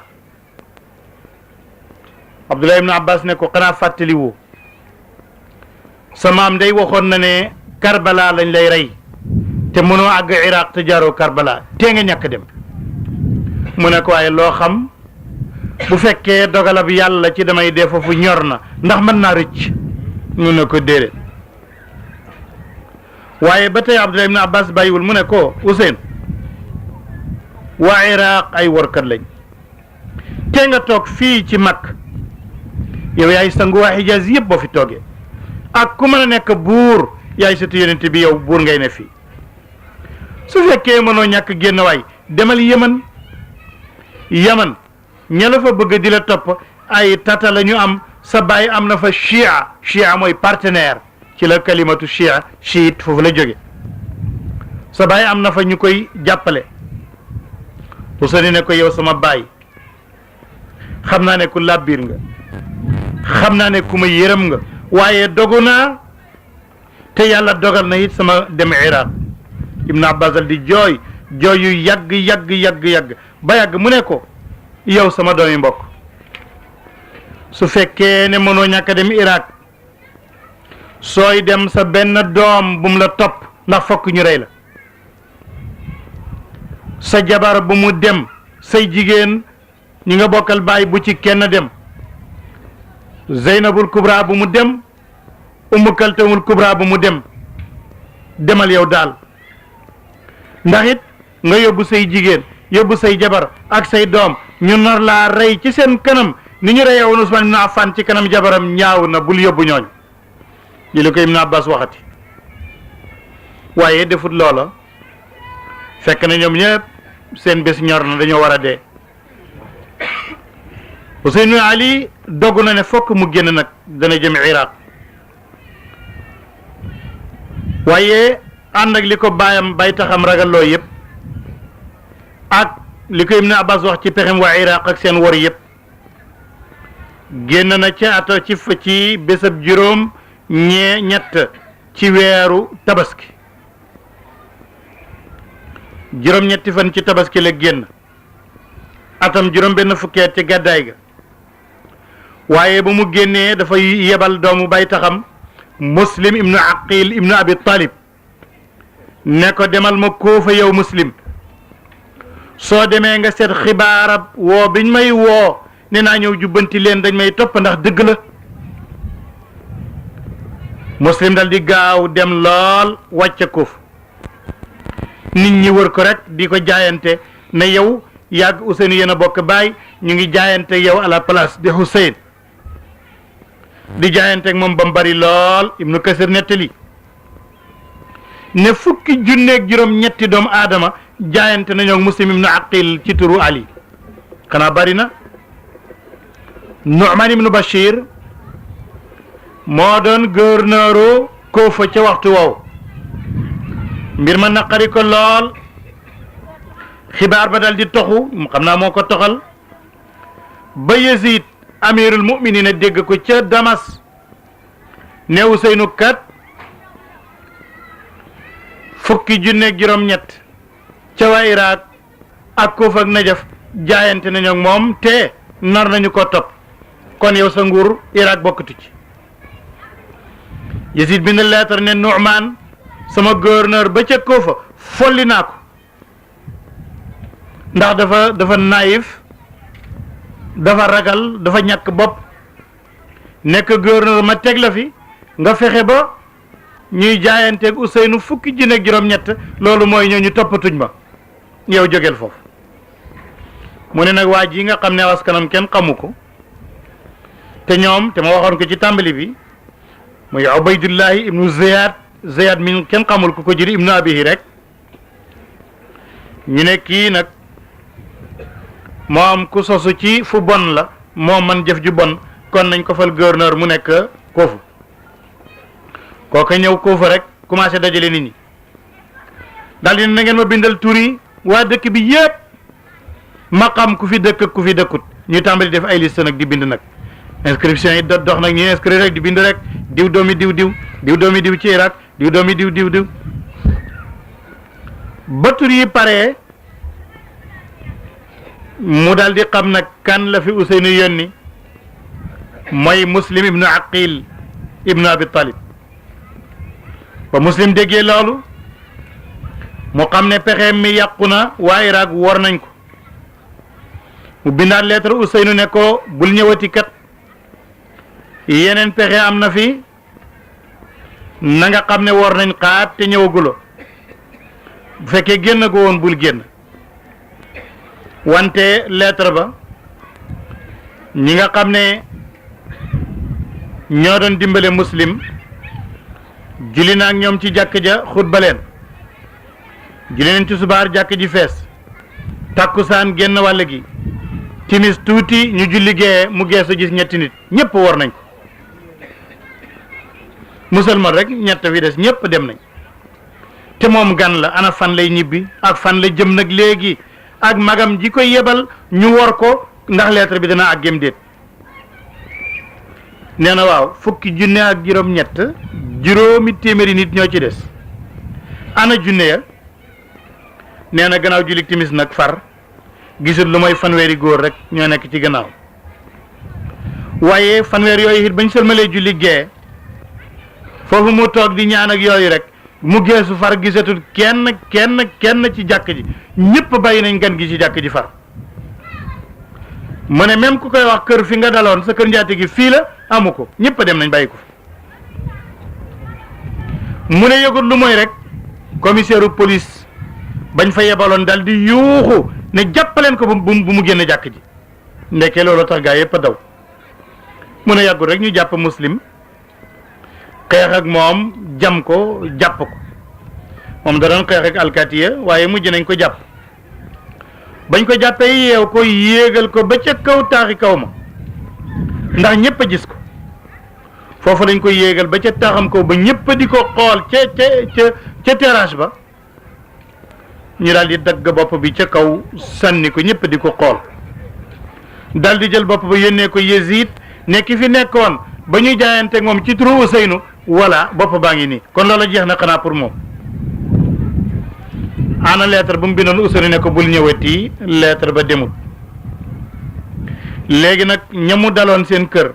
Abdullah ibn Abbas ne ko xanaa fàttali wu sa maam day waxoon na ne Karbala lañ lay rey te mënoo àgg Iraq te jaaroo Karbala tee nga ñàkk dem mu ne ko waaye loo xam bu fekkee dogalab yàlla ci damay dee foofu ñor na ndax mën naa rëcc mu ne ko déedéet waaye ba tey Abdullah ibn Abbas bàyyiwul mu ne ko Useyn waa Iraq ay workat lañ te nga toog fii ci mag yow yaay sangu waa Hijaaz yëpp boo fi toogee ak ku mën a nekk buur yaay sëtu yonent bi yow buur ngay ne fii su fekkee mënoo ñàkk génn waay demal Yaman ña la fa bëgg di la topp ay tata la ñu am sa baay am na fa chia mooy partenaire ci la kalimatu chiite foofu la jóge sa baay am na fa ñu koy jàppale Useynu ne ko yow sama baay xam naa ne ku làbbiir nga xam naa ne ku ma yërëm nga waaye dogu naa te yàlla dogal na it sama dem Iraq Ibn Abbas al di jooy yu yàgg ba yàgg mu ne ko yow sama doomi mbokk su fekkee ne mënoo ñàkk dem Iraq sooy dem sa benn doom bu mu la topp ndax fokk ñu rey la sa jabar bu mu dem say jigéen ñi nga bokkal baay bu ci kenn dem Zeynabul Kubra bu mu dem Ummu Kaltumul Kubra bu mu dem demal yow daal ndax it nga yóbbu say jigéen yóbbu say jabar ak say doom ñu nar laa rey ci seen kanam ni ñu reyee woon Usmaan ibn Affan ci kanam jabaram ñaaw na bul yóbbu ñooñ li la ko Ibn Abbas waxati waaye defut loola fekk na ñoom ñëpp seen bés ñor na dañoo war a dee Useynu Ali dogu na ne fokk mu génn nag dana jëm Iraq waaye ànd ak li ko baayam bay taxam ragalloo yëpp ak li ko Ibn Abbas wax ci pexem waa Iraq ak seen wor yëpp génn na ci ato ci bésab juróom ñett ci weeru tabaski juróom-ñetti fan ci tabaski la génn atam juróom benn fukkeet ci gàddaay ga waaye ba mu génnee dafa yebal doomu bay taxam Muslim ibnu Aqil ibnu Abi Talib ne ko demal ma Kuufa yow Muslim soo demee nga seet xibaarab woo biñ may woo ne naa ñëw jubbanti leen dañ may topp ndax dëgg la. Muslim dal di gaaw dem lool wàcce Kuufa nit ñi wër ko rek di ko jaayante ne yow yàgg Ousseynou yéen a bokk baay ñu ngi jaayante yow à la place de Hussein di jaayante ak moom ba mu bari lool. Ibnu Kasir nettali ne fukki junneeg juróom-ñetti doomu aadama jaayante nañoo ak Muslim ibnu Aqil ci turu Ali xanaa bari na. Nu'man ibnu Bashir moo doon gouverneuru Kuufa ca waxtu woowu mbir ma naqari ko lool xibaar ba dal di toxu xam naa moo ko toxal ba Yazid amirul mu'minin dégg ko ca Damas ne Useynu kat fukki junneeg juróom-ñett ca waa Iraq ak Kuufa ak Najaf jaayante nañu ak moom te nar nañu ko topp kon yow sa nguur Iraq bokkatu ci. Yazid bind lettre ne Nu'man sama gouverneur ba ca Kuufa folli naa ko ndax dafa naïf dafa ragal dafa ñàkk bopp nekk gouverneur ma teg la fi nga fexe ba ñuy jaayanteeg Ousseynou fukki junni ak juróom-ñett loolu mooy ñoo ñu toppatuñ ma yow jógeel foofu. mu ne nag waa ji nga xam ne askanam kenn xamu ko te ñoom te ma waxoon ko ci tàmbali bi muy Ubaydullahi ibnu Ziyad min kenn xamul ku ko jëri ibnu abihi rek ñu ne kii nag moom ku sosu ci fu bon la moom man jëf ju bon kon nañ ko fal gouverneur mu nekk Kuufa kooka ñëw Kuufa rek commencé dajale nit ñi daal di na ngeen ma bindal tur yi waa dëkk bi yépp ma xam ku fi dëkk ku fi dëkkut ñu tàmbali def ay liste nag di bind nag inscription yi dox nag ñu inscrire rek di bind rek diw doomi diw doomi diw ci Irak diw doomi diw ba tur yi paree mu daal di xam nag kan la fi Ousseynou yónni mooy Muslim ibnu Aqil ibnu Abi Talib ba Muslim déggee loolu mu xam ne pexeem mi yàqu na waa Irak war nañ ko mu bindaat lettre Ousseynou ne ko bul ñëwati kat yeneen pexe am na fi na nga xam ne war nañ xaat te ñëwagulo bu fekkee génn ko woon bul génn wante lettre ba ñi nga xam ne ñoo doon dimbale Muslim julli na ak ñoom ci jàkk ja xutba leen julli nañ ci subaar jàkk ji fees takkusaan génn wàll gi timis tuuti ñu julli gee mu geesu gis ñetti nit ñëpp war nañ ko musulman rek ñett fi des ñëpp dem nañ te moom gan la ana fan lay ñibbi ak fan la jëm nag léegi ak magam ji koy yebal ñu war ko ndax lettre bi dana àggem déet nee na waaw fukki junne ak juróom-ñett juróomi téeméeri nit ñoo ci des ana junne ya nee na gannaaw julli timis nag far gisul lu mooy fanweeri góor rek ñoo nekk ci gannaaw waaye fanweer yooyu it bañ sëlmalee julli gee foofu mu toog di ñaan ak yooyu rek mu geesu far gisatul kenn ci jàkk ji ñëpp bàyyi nañ gan gi ci jàkk ji far mu ne même ku koy wax kër fi nga daloon sa kër njaate gi fii la amu ko ñëpp dem nañ bàyyi ko mu ne yëgut lu mooy rek commissaire police bañ fa yebaloon dal di yuuxu ne jàppaleen ko bu mu génn jàkk ji ndekkee loolu tax gaa yëpp a daw mu ne yàggul rek ñu jàpp Muslim xeex ak moom jam ko jàpp ko moom da doon xeex ak alkaatiya waaye mujj nañ ko jàpp bañ ko jàppee yeew ko yéegal ko ba ca kaw taaxi kaw ma ndax ñëpp a gis ko foofu lañ ko yéegal ba ca taaxam kaw ba ñëpp di ko xool ca terrasse ba ñu daal di dagg bopp bi ca kaw sànni ko ñëpp di ko xool daal di jël bopp ba yónnee ko Yazid ne ki fi nekkoon ba ñuy jaayanteeg moom ci turu Ousseynou voilà bopp baa ngi nii kon loola jeex na xanaa pour moom. ana lettre bu mu bindoon Ousseynou ne ko bul ñëwati lettre ba demul léegi nag ñamu daloon seen kër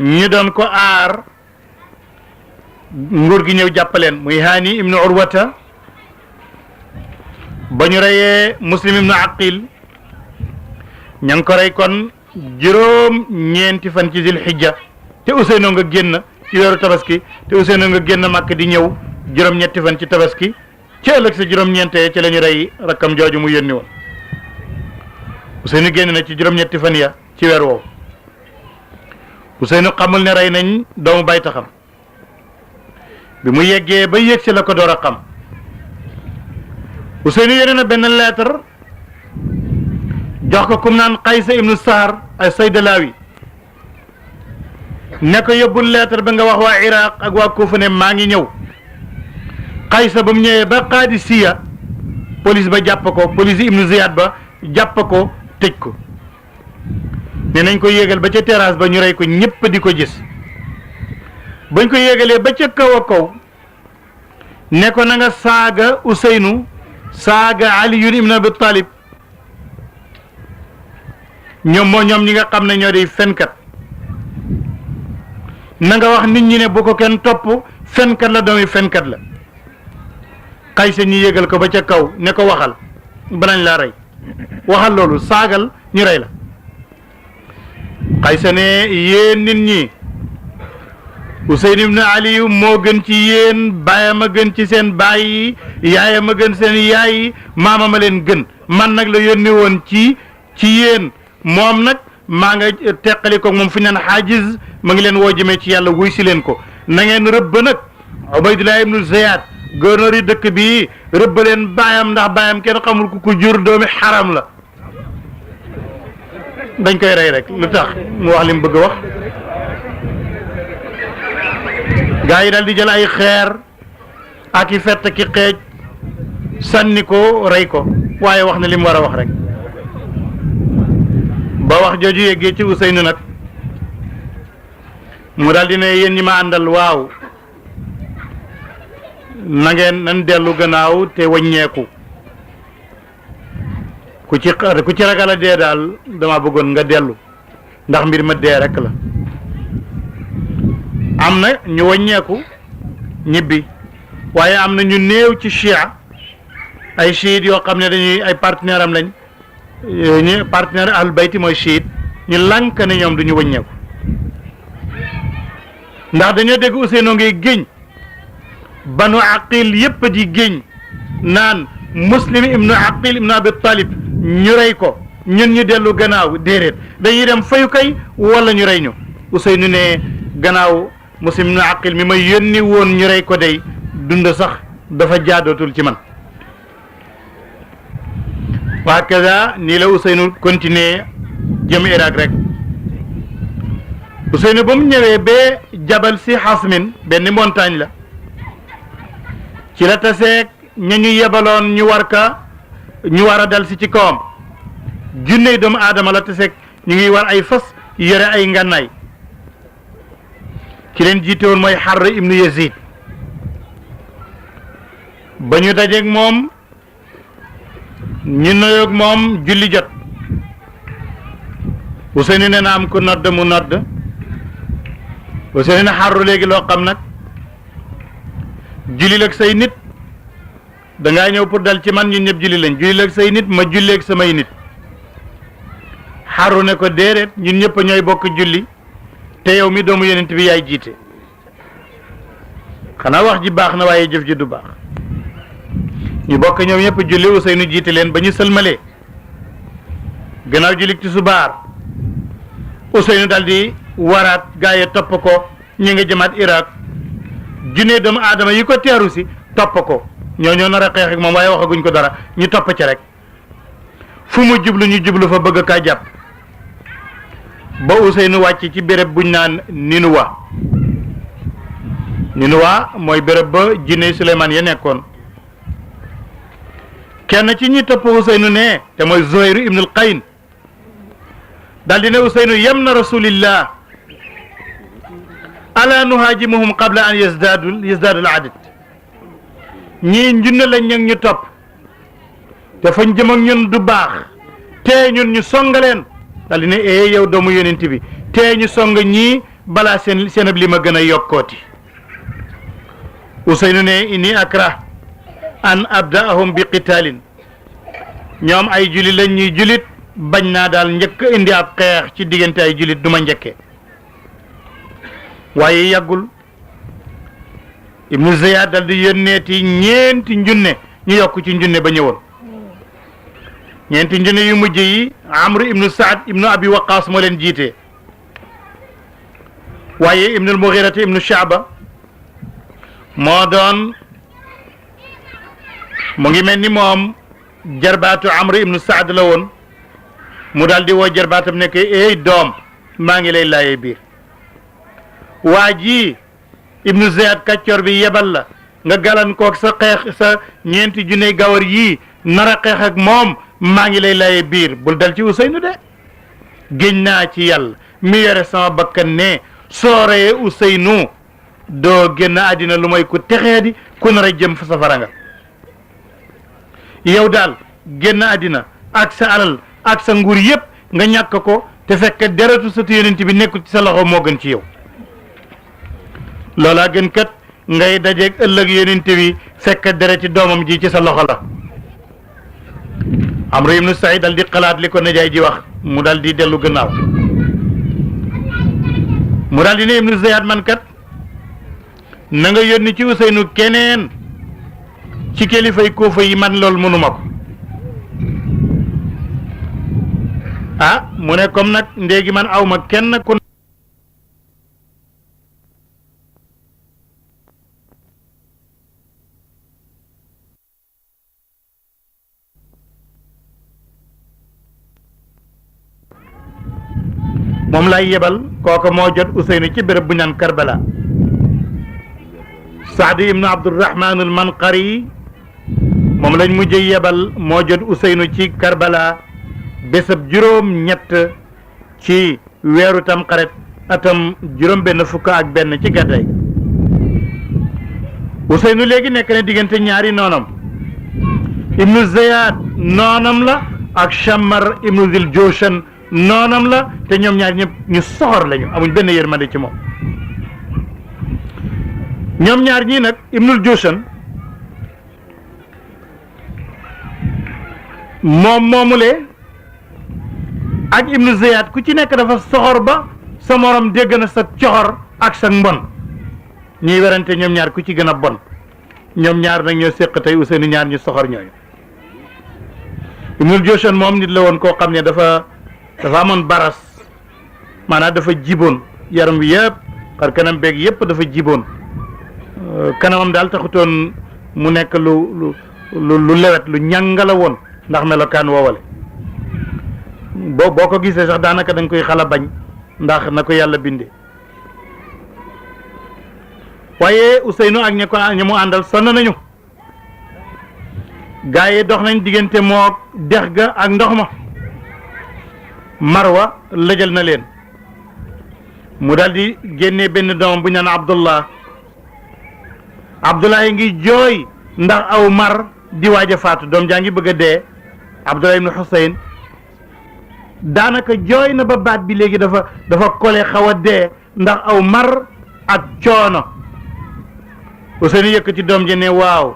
ñu doon ko aar nguur gi ñëw jàppaleen muy Hani ibnu Urwata ba ñu reyee Muslim ibnu Aqil ña ngi ko rey kon juróom ñeenti fan ci Zil Hijja te Ousseynou nga génn ci weeru tabaski te Ousseynou nga génn Màkk di ñëw juróom ñetti fan ci tabaski ci ëllëg sa juróom ñeentee ci la ñu rey rakkam jooju mu yónni woon Ousseynou génn na ci juróom ñetti fan ya ci weer woowu Ousseynou xamul ne rey nañ doomu bay taxam bi mu yeggee ba yegg si la ko door a xam Ousseynou yónnee na benn lettre jox ko kum naan Qaysa ibnu Sahar ay Saydalawi ne ko yóbbul lettre ba nga wax waa Iraq ak waa Kufa ne maa ngi ñëw Qaysa ba mu ñëwee ba Qadisiya police ba jàpp ko police ibnu Ziyad ba jàpp ko tëj ko ne nañ ko yéegal ba ca terrasse ba ñu rey ko ñëpp di ko gis bañ ko yéegalee ba ca kaw a kaw ne ko na nga saaga Ousseynou saaga Aliyun ibn Abi Talib ñoom ñi nga xam ne ñoo di fenkat na nga wax nit ñi ne bu ko kenn topp fenkat la doomi fenkat la Qaysa ñu yéegal ko ba ca kaw ne ko waxal banañ laa rey waxal loolu saagal ñu rey la Qaysa ne yéen nit ñi Ousseynou ibn Aliyu moo gën ci yéen baayam a gën ci seen baay yi yaayam a gën seen yaay yi maamam a leen gën man nag la yónni woon ci yéen moom nag maa nga teqali ko moom fu ñu naan Hajiz ma ngi leen woo jëmee ci yàlla wuy si leen ko na ngeen rëbb nag Ubaydullah ibnu Ziyad gouverneur yi dëkk bii rëbb leen baayam ndax baayam kenn xamul ku ko jur doomi xaram la dañ koy rey rek lu tax mu wax li mu bëgg a wax gaa yi daal di jël ay xeer ak i fett ki xeej sànni ko rey ko waaye wax na li mu war a wax rek ba wax jooju yeggee ci Ousseynou nag mu daal di ne yéen ñi ma àndal waaw na ngeen nan dellu gannaaw te waññeeku ku ci ragal a dee daal dama bëggoon nga dellu ndax mbir ma dee rek la am na ñu waññeeku ñibbi waaye am na ñu néew ci chia ay chiite yoo xam ne dañuy ay partenaire am lañ ñu partenaire ahlul bayti mooy chiite ñu lànk ne ñoom du ñu waññeeku ndax dañoo dégg Ousseynou ngay géñ banu aqil yépp di géñ naan Muslim ibnu aqil ibnu Abi Talib ñu rey ko ñun ñu dellu gannaaw déedéet dañuy dem fayu kay wala ñu rey ñu Ousseynou ne gannaaw Muslim ibnu aqil mi ma yónni woon ñu rey ko day dund sax dafa jaadootul ci man waa kaza nii la Ousseynou continuer jëm Irak rek Ousseynou ba mu ñëwee ba jabal si Hasmin benn montagne la ci la taseeg ña ñu yebaloon ñu war a dal si ci kawam junney doomu aadama la taseeg ñu ngi war ay fas yore ay ngànnaay ki leen jiite woon mooy Harr ibnu Yazid ba ñu dajeeg moom ñu nuyoog moom julli jot Ousseynou nee na am ko nodd mu nodd Ousseynou ne Harr léegi loo xam nag julli ak say nit dangaa ñëw pour dal ci man ñun ñëpp julli lañ julli ak say nit ma julli ak samay nit Harr ne ko déedéet ñun ñëpp ñooy bokk julli te yow mi doomu yonent bi yaay jiite xanaa wax ji baax na waaye jëf ji du baax ñu bokk ñoom ñëpp julli Ousseynou jiite leen ba ñu sëlmalee gannaaw julli tisbaar Ousseynou daal di waraat gaa yi topp ko ñi nga jëmaat Irak junne doomu aadama yi ko teeru si topp ko ñoo nar a xeex ak moom waaye waxaguñ ko dara ñu topp ci rek fu mu jublu ñu jublu fa bëgg kaa jàpp ba Ousseynou wàcc ci béréb buñ naan Ninuwa mooy béréb ba jinne Suleymaan ya nekkoon kenn ci ñi topp Useynu ne te mooy Zuhayr ibn al-Qayn daldi ne Useynu yam na rasulillah ala nuhaajimuhum qabla an yazdaadu al-adad ñii njunne lañ ñag ñu topp te fañ jëm ak ñun du baax tee ñun ñu songaleen daldi ne yow doomu yonent bi tee ñu song ñii balaa seen ab li ma gën a yokkooti Useynu ne inni akra an abdaahum bi qitaalin ñoom ay julit lañ ñuy julit bañ naa daal njëkk indi ab xeex ci diggante ay julit du ma njëkkee waaye yàggul ibnu Ziyad dal di yónneeti ñeenti njunne ñu yokk ci njunne ba ñëwoon ñeenti njunne yu mujj yi Amr ibnu Saad ibnu Abi Waqaas moo leen jiite waaye ibnul Mughirati ibnu Shaaba moo doon mu ngi mel ni moom jarbaatu Amr ibnu Saad la woon mu daal di woo jarbaatam ne ko doom maa ngi lay laayee biir waa ji ibnu Ziyad kàccoor bi yebal la nga galan koog sa xeex sa ñeenti junne gawar yii nar a xeex ak moom maa ngi lay laayee biir bul dal ci Useynu de géñ naa ci yàlla mi yore sama bakkan ne soo reyee Useynu doo génn àddina lu mooy ku texee di ku nar a jëm fa safara nga yow daal génn àddina ak sa alal ak sa nguur yépp nga ñàkk ko te fekk deretu sëtu yonent bi nekkul ci sa loxo moo gën ci yow loolaa gën kat ngay dajeeg ëllëg yonent bi fekk dereti doomam ji ci sa loxo la Amr ibnu Saïd dal di xalaat li ko nijaay ji wax mu dal di dellu gannaaw mu dal di ne ibnu Ziyad man kat na nga yónni ci Useynu keneen ci kilifay Kuufa yi man loolu mënuma ko mu ne comme nag ndéegi man awma kenn ku moom lay yebal kooku moo jot Useynu ci béréb bu ñaan Karbala Saadi ibnu Abdurrahman al Manqari moom lañ mujj yebal moo jot Useynu ci Karbala bésab juróom ñett ci weeru Tamxarit atam juróom benn fukk ak benn ci gàddaay Useynu léegi nekk na diggante ñaari noonam ibnu Ziyad noonam la ak Shammar ibnu Zil Joshan noonam la te ñoom ñaar ñëpp ñu soxor lañu amuñ benn yërmande ci moom ñoom ñaar ñii nag ibnul Joshan moom moomulee ak ibnu Ziyad ku ci nekk dafa soxor ba sa morom dégg na sa coxor ak sa mbon ñuy werante ñoom ñaar ku ci gën a bon ñoom ñaar nag ñoo séq tey Useynu ñaar ñu soxor ñooñu ibnul Joshan moom nit la woon koo xam ne dafa amoon baras maanaam dafa jiboon yaram wi yëpp xar kanam beeg yëpp dafa jiboon kanamam daal taxutoon mu nekk lu lewet lu ñàngala woon ndax melokaan woowale boo ko gisee sax daanaka da nga koy xala bañ ndax na ko yàlla bindee waaye Useynu ak ña mu àndal sonn nañu gaa yi dox nañ diggante moo dex ga ak ndox ma Marwa lëjal na leen mu daal di génnee benn doomam bu ñu naan Abdullah yi ngi jooy ndax aw mar di waaj a faatu doom jaa ngi bëgg a dee Abdullah ibnu Husayn daanaka jooy na ba baat bi léegi dafa kole xaw a dee ndax aw mar ak coono Useynu yëkkati doom ji ne waaw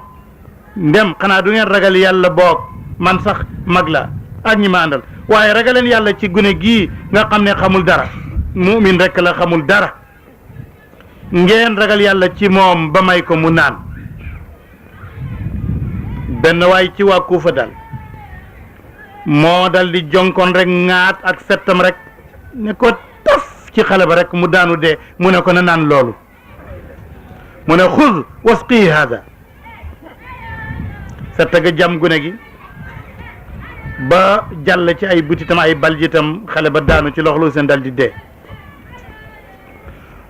ndem xanaa du ngeen ragal yàlla boog man sax mag la ak ñi ma àndal waaye ragaleen yàlla ci gune gii nga xam ne xamul dara mu'min rekk la xamul dara ngeen ragal yàlla ci moom ba may ko mu naan benn waay ci waa Kuufa dal moo dal di jonkoon rek ŋaat ak fettam rek ne ko taf ci xale ba rek mu daanu dee mu ne ko na naan loolu mu ne xuz wasqi hada fetta ga jam gune gi ba jàll ci ay butitam ay baljitam xale ba daanu ci loxo Useynu dal di dee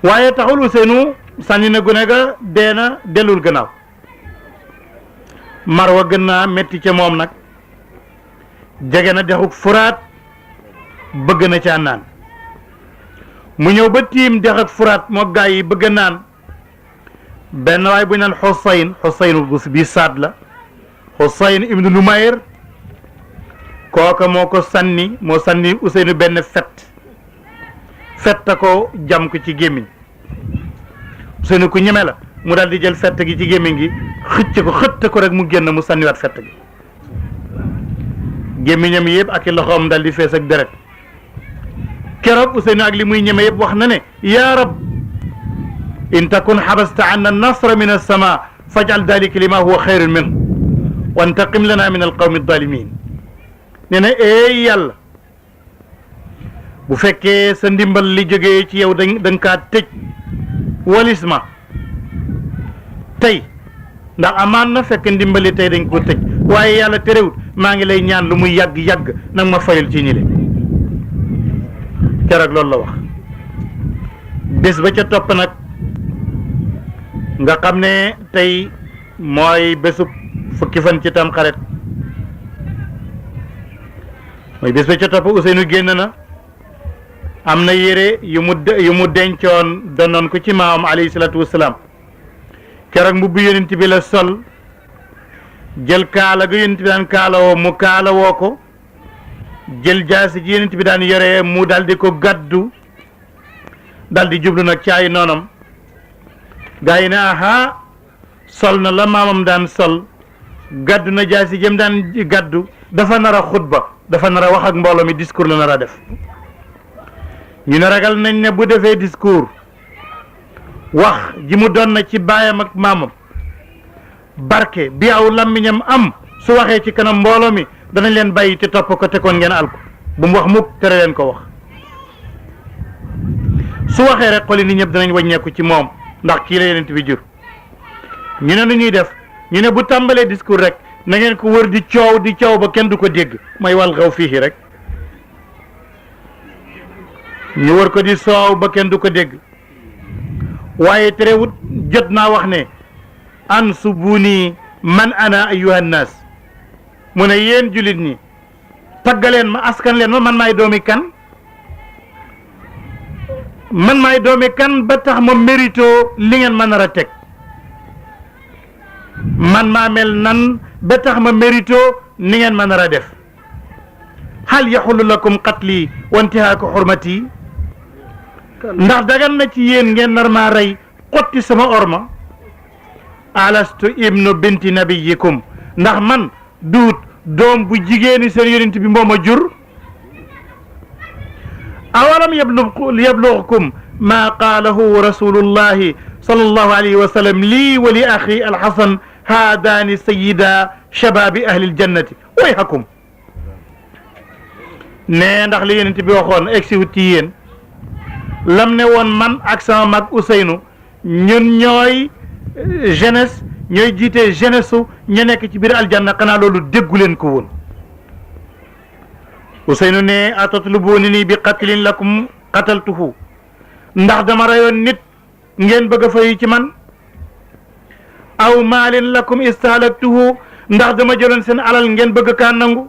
waaye taxul Useynu sànni na gune ga dee na dellul gannaaw marwa gën naa metti ca moom nag jege na dexuk furaat bëgg na caa naan mu ñëw ba tiim dex ak furaat moo gaa yi bëgg naan benn waay bu ñu naan Xusayn bi saad la Xusayn ibnu Numayr kooka moo sànni Useynu benn fett ko jam ko ci gémmiñ Useynu ku ñeme la mu daal di jël fett gi ci gémmiñ gi xëtt ko rek mu génn mu sànniwaat fett gi gémmiñam yëpp ak i loxoom daal di fees ak deret keroog Useynu ak li muy ñeme yëpp wax na ne yaa rab in takun xabasta anna nasra min alsama fajal dalika lima huwa xayrun minhu wantaqim lana min alqawmi aldalimin nee na yàlla bu fekkee sa ndimbal li jógee ci yow danga kaa tëj walis ma tey ndax amaan na fekk ndimbali tey dañ ko tëj waaye yàlla terewut maa ngi lay ñaan lu muy yàgg nag ma fayul ci ñile keroog loolu la wax bés ba ca topp nag nga xam ne tey mooy bésub fukki fan ci tam xaret mooy bés ba ca topp Useynu génn na am na yére yu mu dencoon donnoon ko ci maamam alayhi salaatu wassalaam keroog mbubbu yonent bi la sol jël kaala ga yonent bi daan kaalawoo mu kaalawoo ko jël jaasi ji yonent bi daan yore mu dal di ko gaddu dal di jublu nag ci ay noonam gaa yi ne aha sol na la maamam daan sol gaddu na jaasi jëm daan gaddu dafa nar a xutba dafa nar a wax ak mbooloo mi discours la nar a def ñu ne ragal nañ ne bu defee discours wax ji mu doon na ci baayam ak maamam barke bi aw làmmiñam am su waxee ci kanam mbooloo mi danañ leen bàyyi te topp ko te koon ngeen al ko bu mu wax mukk tere leen ko wax su waxee rek xoli nit ñëpp danañ wàññeeku ci moom ndax kii la yonent bi jur ñu ne nu ñuy def ñu ne bu tàmbalee discours rek na ngeen ko wër di coow ba kenn du ko dégg may wal xaw fii rek ñu wër ko di soow ba kenn du ko dégg waaye terewut jot naa wax ne ansubuni man ana ayyuha nnaas mu ne yéen jullit ñi taggaleen ma askan leen ma man maay doomi kan ba tax ma mérito li ngeen ma nar a teg man maa mel nan ba tax ma mérito ni ngeen ma nar a def hal yaxullu lakum qatli wa intihaaku xurmati ndax dagan na ci yéen ngeen nar maa rey xotti sama orma alastu ibnu binti nabiyikum ndax man duut doom bu jigéeni seen yonent bi mooma jur awalam yablughkum ma qaalahu rasulullahi sallallahu alayhi wa sallam lii wa li axi alxasan haadaani sayida shababi ahli ljannati wayhakum ne ndax li yonent bi waxoon egsiwut ci yéen lam ne woon man ak sama mag Useynu ñun ñooy jeunesse ñooy jiite jeunesse su ñu nekk ci biir aljanna xanaa loolu déggu leen ko woon Useynu ne atatlubuni bi qatlin lakum qataltuhu ndax dama rayoon nit ngeen bëgg a fayu ci man aw maalin lakum istahalaktuhu ndax dama jëloon seen alal ngeen bëgg kaa nangu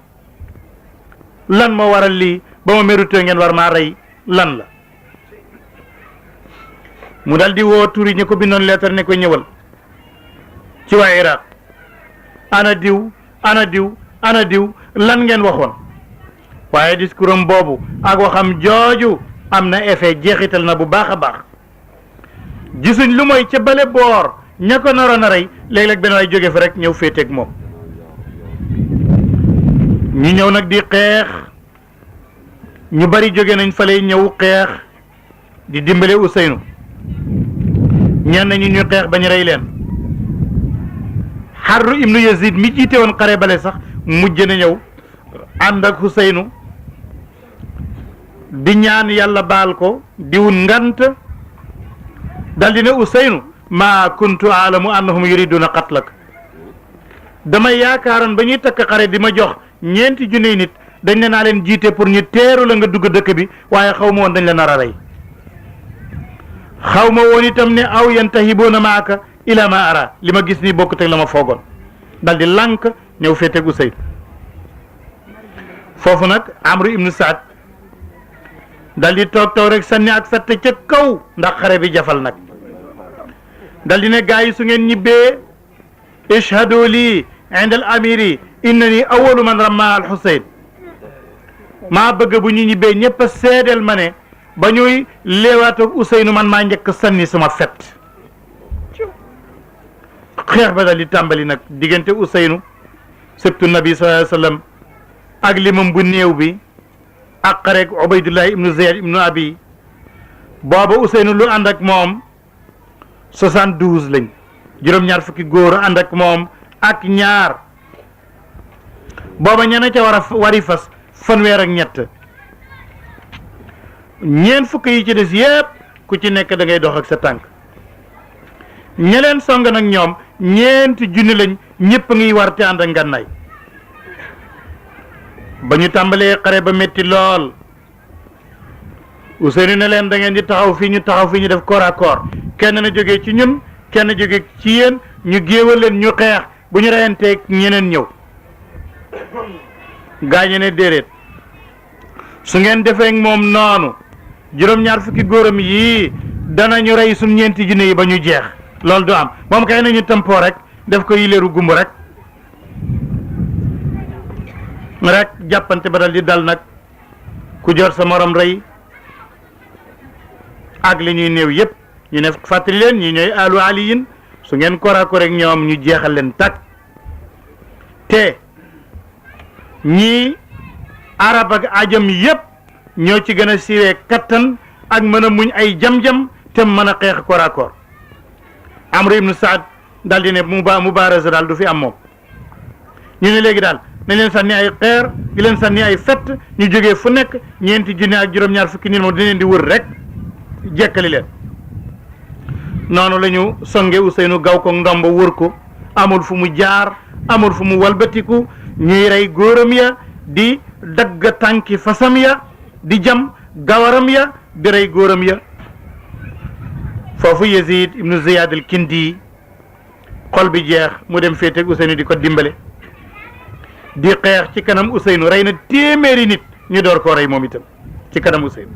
lan moo waral lii ba ma mérité ngeen war maa rey lan la mu dal di woo turi ñi ko bindoon leetar ne ko ñëwal ci waa Iraq ana diw ana diw lan ngeen waxoon waaye discours am boobu ak waxam jooju am na effet jeexital na bu baax a baax gisuñ lu mooy ca bale boor ña ko naroon a rey léeg-léeg benn waay jóge fa rek ñëw féeteeg moom ñu ñëw nag di xeex ñu bari jóge nañ fa lay ñëw xeex di dimbale Useynu ñenn ñi ñu xeex bañ rey leen Harru ibnu Yazid mi jiite woon xare bale sax mujj na ñëw ànd ak Useynu di ñaan yàlla baal ko di wut ngant dal di ne Useynu maa kuntu aalamu annahum yuriduna qatlak dama yaakaaroon ba ñuy takk xare di ma jox 4 junniy nit dañ ne naa leen jiite pour ñu teeru la nga dugg dëkk bi waaye xaw ma woon dañ la nar a rey xaw ma woon itam ne aw yantahibuuna maaka ila ma ara li ma gis nii bokkut ak la ma foogoon dal di lànk ñëw féeteeg Useyn foofu nag Amru ibnu Saad dal di toog rek sànni ak fett ca kaw ndax xare bi jafal nag dal di ne gaa yi su ngeen ñibbee ishhadu lii inda al amiri innani awalu man ramma al Husayn maa bëgg bu ñu ñibbee ñëpp a seedeel ma ne ba ñuy leewaatoog Useynu man maa njëkk sànni sama fett xeex ba dal di tàmbali nag diggante Useynu sëbtu nabi sallallahu alayhi wa sallam ak limam bu néew bi ak xareeg Ubaydullah ibnu Ziyad ibnu Abi booba Useynu lu ànd ak moom 72 lañ juróom-ñaar fukki góor ànd ak moom ak ñaar booba ñene ca wari fas fanweer ak ñett ñeent fukk yi ci des yépp ku ci nekk da ngay dox ak sa tànk ñeleen song nag ñoom ñeenti junni lañ ñëpp ngiy war te ànd ak ngànnaay ba ñu tàmbalee xare ba métti lool Ousseynou ne leen da ngeen di taxaw fii ñu taxaw fii ñu def corps à corps kenn na jógee ci ñun kenn jógee ci yéen ñu géewal leen ñu xeex bu ñu reyanteeg ñeneen ñëw gaañe ne déedéet su ngeen defee moom noonu juróom-ñaar fukki góoram yii danañu rey suñ ñeenti junne yi ba ñu jeex loolu du am moom kay nañu tëmpoo rek def ko yileeru gumb rek jàppante ba dal di dal nag ku jor sa morom rey ak li ñuy néew yépp ñu ne fàttali leen ñi ñooy alu aliyin su ngeen koraako rek ñoom ñu jeexal leen tàkk te ñii arab ak ajam yépp ñoo ci gën a siwee kattan ak mën a muñ ay jam-jam te mën a xeex korakoor Amru ibnu Saad daal di ne mubaaraza daal du fi am moom ñu ne léegi daal nañ leen sànni ay xeer di leen sànni ay fett ñu jógee fu nekk ñeenti junne ak juróom-ñaar fukki nit moom di leen di wër rek jekkali leen noonu la ñu songe Ousseynou gaw ko ndomb wër ko amul fu mu jaar amul fu mu walbatiku ñuy rey góoram ya di dagg tànki fasam ya di jam gawaram ya di rey góoram ya foofu Yazid ibnu Ziyad al Kindi xol bi jeex mu dem féeteeg Ousseynou di ko dimbale di xeex ci kanam Ousseynou rey na téeméeri nit ñu door koo rey moom itam ci kanam Ousseynou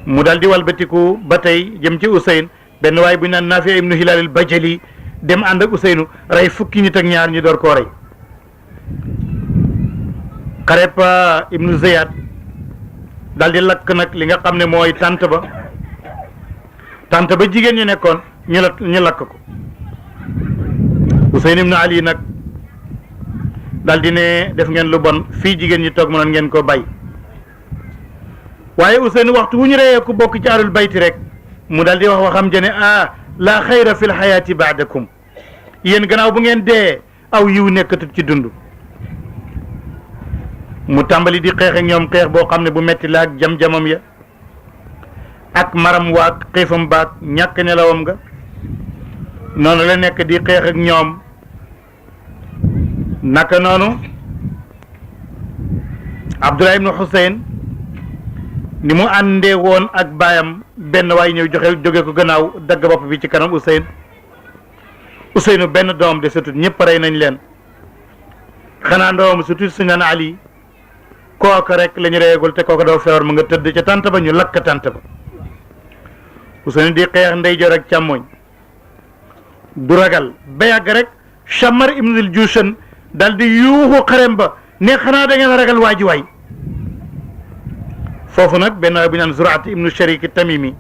mu daal di walbatiku ba tey jëm ci Ousseynou benn waay bu ñu naan Nafi ibnu Hilal al Bajali dem ànd ak Ousseynou rey fukki nit ak ñaar ñu door koo rey xareb ibnu Ziyad daal di lakk nag li nga xam ne mooy tant ba jigéen ñi nekkoon ñu lakk ko Ousseynou ibnu Ali nag daal di ne def ngeen lu bon fii jigéen ñi toog mënoon ngeen ko bay waaye Ousseynou waxtu wu ñu reyee ku bokk ci alul bayti rek mu daal di wax waxam jëne la xayra fi lxayaati baadakum yéen gannaaw bu ngeen dee aw yiw nekkatut ci dund mu tàmbali di xeex ak ñoom xeex boo xam ne bu metti la ak jam-jamam ya ak maram waag xiifam baag ñàkk nelawam nga noonu la nekk di xeex ak ñoom naka noonu Abdullah ibnu Husayn ni mu àndee woon ak baayam benn waay ñëw jóge ko gannaaw dagg bopp bi ci kanam Ousseynou benn doom de surtout ñëpp rey nañ leen xanaa ndoom surtout suñu naan Ali kooka rek la ñu reegul te kooka doo feewar mu nga tëdd ca tànt ba ñu lakk tànt ba Ousseynou di xeex ndeyjoor ak càmmoñ du ragal ba yàgg rek Shammar ibnul Jushan dal di yuuxu xarem ba ne xanaa da ngeen ragal waaji waay foofu nag benn waay bu ñu naan Zuraat ibnu Sharik Tamimi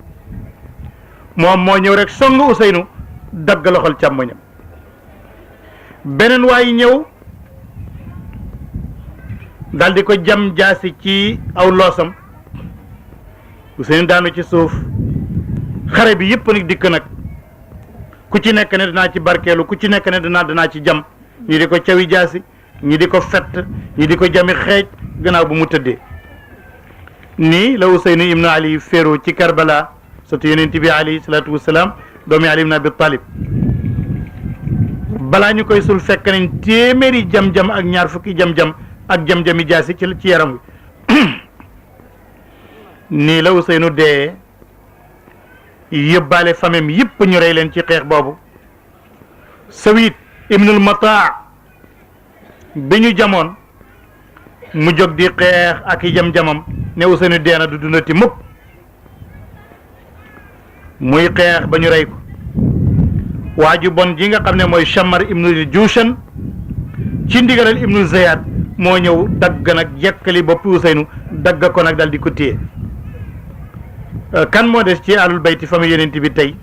moom moo ñëw rek song Ousseynou dagg loxol càmmoñam beneen waay ñëw dal di ko jam jaasi ci aw loosam Ousseynou daanu ci suuf xare bi yëpp nag dikk nag ku ci nekk ne dinaa ci barkeelu ku ci nekk ne dinaa ci jam ñi di ko cawi jaasi ñi di ko fett ñi di ko jami xeej gannaaw bu mu tëddee nii la Ousseynou ibnu Ali féero ci Karbala surtout yonent bi alayhi salaatu wasalaam doomi Ali ibn Abi Talib balaa ñu koy sul fekk nañ téeméeri jam-jam ak ñaar fukki jam-jam ak jam-jami jaasi ci yaram wi nii la Ousseynou dee yëbbaale famem yëpp ñu rey leen ci xeex boobu Sawiit ibnul Mataa bi ñu jamoon mu jóg di xeex ak i jam-jamam ne Ousseynou deena du dundati mukk muy xeex ba ñu rey ko waa ju bon ji nga xam ne mooy Shammar ibnu Jushan ci ndigalal ibnu Ziyad moo ñëw dagg nag jekkali boppi Ousseynou dagg ko nag dal di ko téye kan moo des ci alul bayti famille yonent bi tey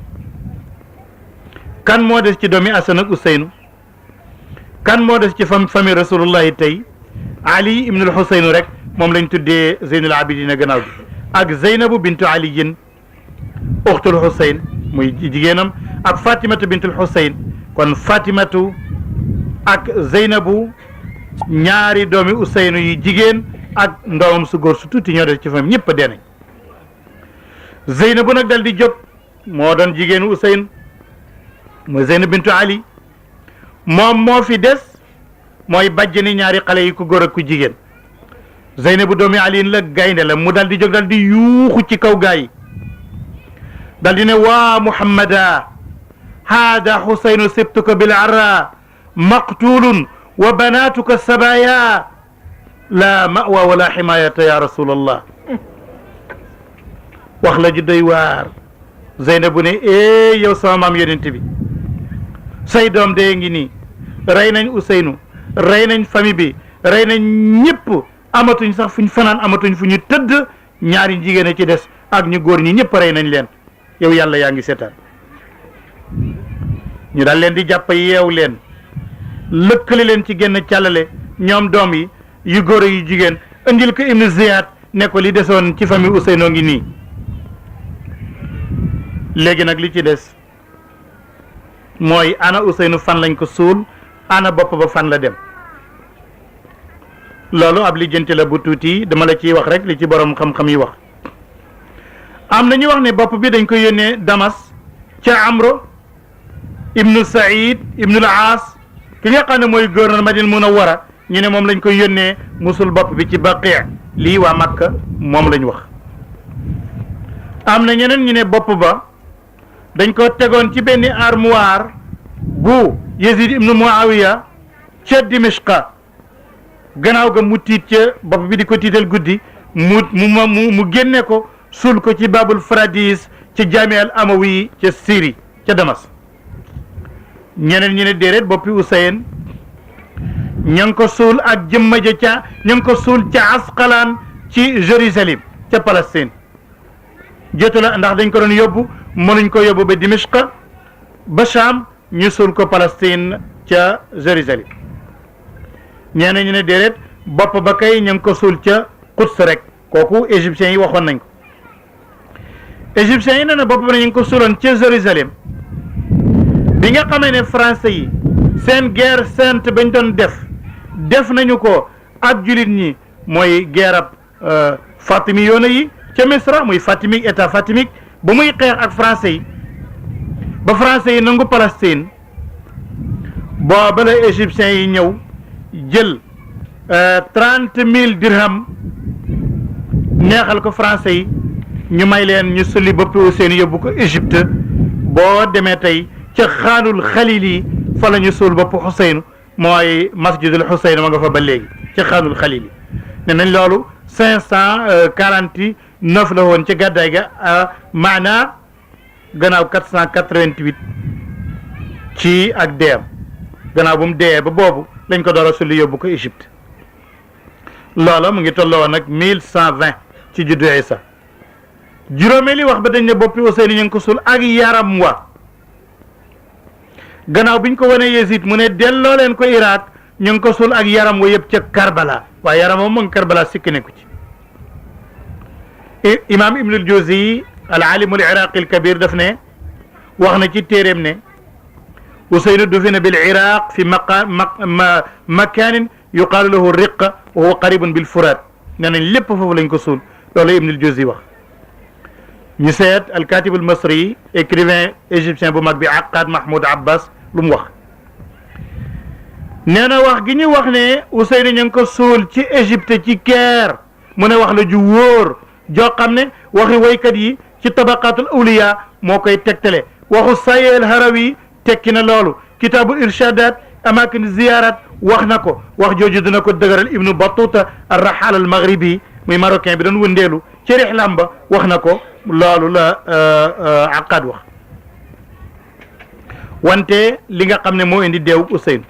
kan moo des ci doomi Asan ak Ousseynou kan moo des ci famille rasulullahi tey Ali ibnul Xuseynu rek moom lañ tuddee Zeynul Abidina gannaaw bi ak Zeynabu bintu aliyin uxtul Xuseyn muy jigéenam ak Fatimatu bintul Xuseyn kon Fatimatu ak Zeynabu ñaari doomi Ousseynou yi jigéen ak ndoomam su góor su tuuti ñoo des ci famille ñëpp a dee nañ Zeynabu nag dal di jóg moo doon jigéenu Ousseynou mooy Zeynab bintu Ali moom moo fi des mooy bàjjeni ñaari xale yi ku góor ak ku jigéen Zeynabu doomi Ali la gaynde la mu dal di jóg dal di yuuxu ci kaw gaa yi dal di ne waa Muhammada haada Xuseynu sibtuka bil arra maqtulun wa banatuka sabaya la mawa wala ximayata ya rasulallah wax la ju doy waar Zeynabu ne yow sama maam yonent bi say doom dee ngi nii rey nañ Ousseynou rey nañ famille bi rey nañ ñëpp amatuñ sax fuñ fanaan amatuñ fu ñu tëdd ñaari jigéen a ci des ak ñu góor ñi ñëpp rey nañ leen yow yàlla yaa ngi seetaan ñu daal leen di jàpp yeew leen lëkkale leen ci genn càllale ñoom doom yi yu góor yu jigéen indil ko Ibnu Ziyad ne ko li desoon ci famille Ousseynou ngi nii léegi nag li ci des mooy ana Ousseynou fan lañ ko suul ana bopp ba fan la dem loolu ab lijjanti la bu tuuti dama la ciy wax rek li ci borom xam-xam yi wax am na ñu wax ne bopp bi dañ ko yónnee Damas ca Amro ibnu Saïd ibnul Aas ki nga xam ne mooy gouverneur Madina Munawwara ñu ne moom lañ koy yónnee musul bopp bi ci Baqi lii waa Makka moom lañ wax am na ñeneen ñu ne bopp ba dañ ko tegoon ci benn armoire bu Yazid ibnu Muawiya ca Dimashqa gannaaw ga mu tiit ca bopp bi di ko tiital guddi mu génne ko suul ko ci Babul Faradis ca Jaami al Amawi ca Syrie ca Damas ñeneen ñi ne déedéet boppi Ousseynou ña ngi ko suul ak jëmma ja ca ña ngi ko suul ca Asqalaan ci Jérusalem ca Palestine jotu la ndax dañ ko doon yóbbu mënuñ ko yóbbu ba Dimashq ba Sham ñu suul ko Palestine ca Jérusalem ñeneen ñi ne déedéet bopp ba kay ña ngi ko suul ca Quds rek kooku égyptiens yi waxoon nañ ko égyptiens yi nee na bopp ba ne ñu ngi ko suuloon ca Jérusalem bi nga xamee ne français yi seen guerre sainte bañ doon def nañu ko ak julit ñi mooy guerre ab fatimi yoona yi ca Misra muy fatimique état fatimique ba muy xeex ak français yi ba français yi nangu Palestine booba la égyptiens yi ñëw jël 30,000 dirham neexal ko français yi ñu may leen ñu sulli boppi Ousseynou yóbbu ko Égypte boo demee tey ca xaanul xalil yi fa la ñu suul bopp Ousseynou mooy masjidul Ousseynou ma nga fa ba léegi ca xaanul xalil yi ne nañ loolu 549 la woon ca gàddaay ga maanaa gannaaw 488 ci ak deem gannaaw bu mu dee ba boobu lañ ko door a sulli yóbbu ko Égypte loola mu ngi tolloo woon nag 1120 ci juddu Isa juróomeeli wax ba dañ ne boppi Ousseynou ñu ngi ko suul ak yaram wa gannaaw biñ ko wanee Yezid mu ne delloo leen ko Irak ñu ngi ko suul ak yaram wa yëpp ca Karbala waaye yaram moom mu ngi Karbala sikki nekku ci imam Ibnul Jawzi al alimul iraqi al kabir daf ne wax na ci téeréem ne Ousseynou dufina bil Iraq fi makanin yuqaalu lahu riqa wa huwa qaribun bil Furat nee nañ lépp foofu lañ ko suul loolu Ibnul Jawzi wax ñu seet al katib al masri écrivain égyptien bu mag bi Aqad Mahmoud Abbas lu mu wax nee na wax gi ñu wax ne Ousseynou ñu ngi ko suul ci Égypte ci Caire mu ne wax la ju wóor joo xam ne waxi waykat yi ci tabaqatul awliya moo koy tegtale waxu Sayyid al Harawi tekki na loolu kitaabu irshadat amakin ziyarat wax na ko wax jooju dina ko dëgëral ibnu batuta arrahal al maghribi muy marocain bi doon wëndeelu ci rixlam ba wax na ko loolu la aqad wax wante li nga xam ne moo indi deewug Ousseynou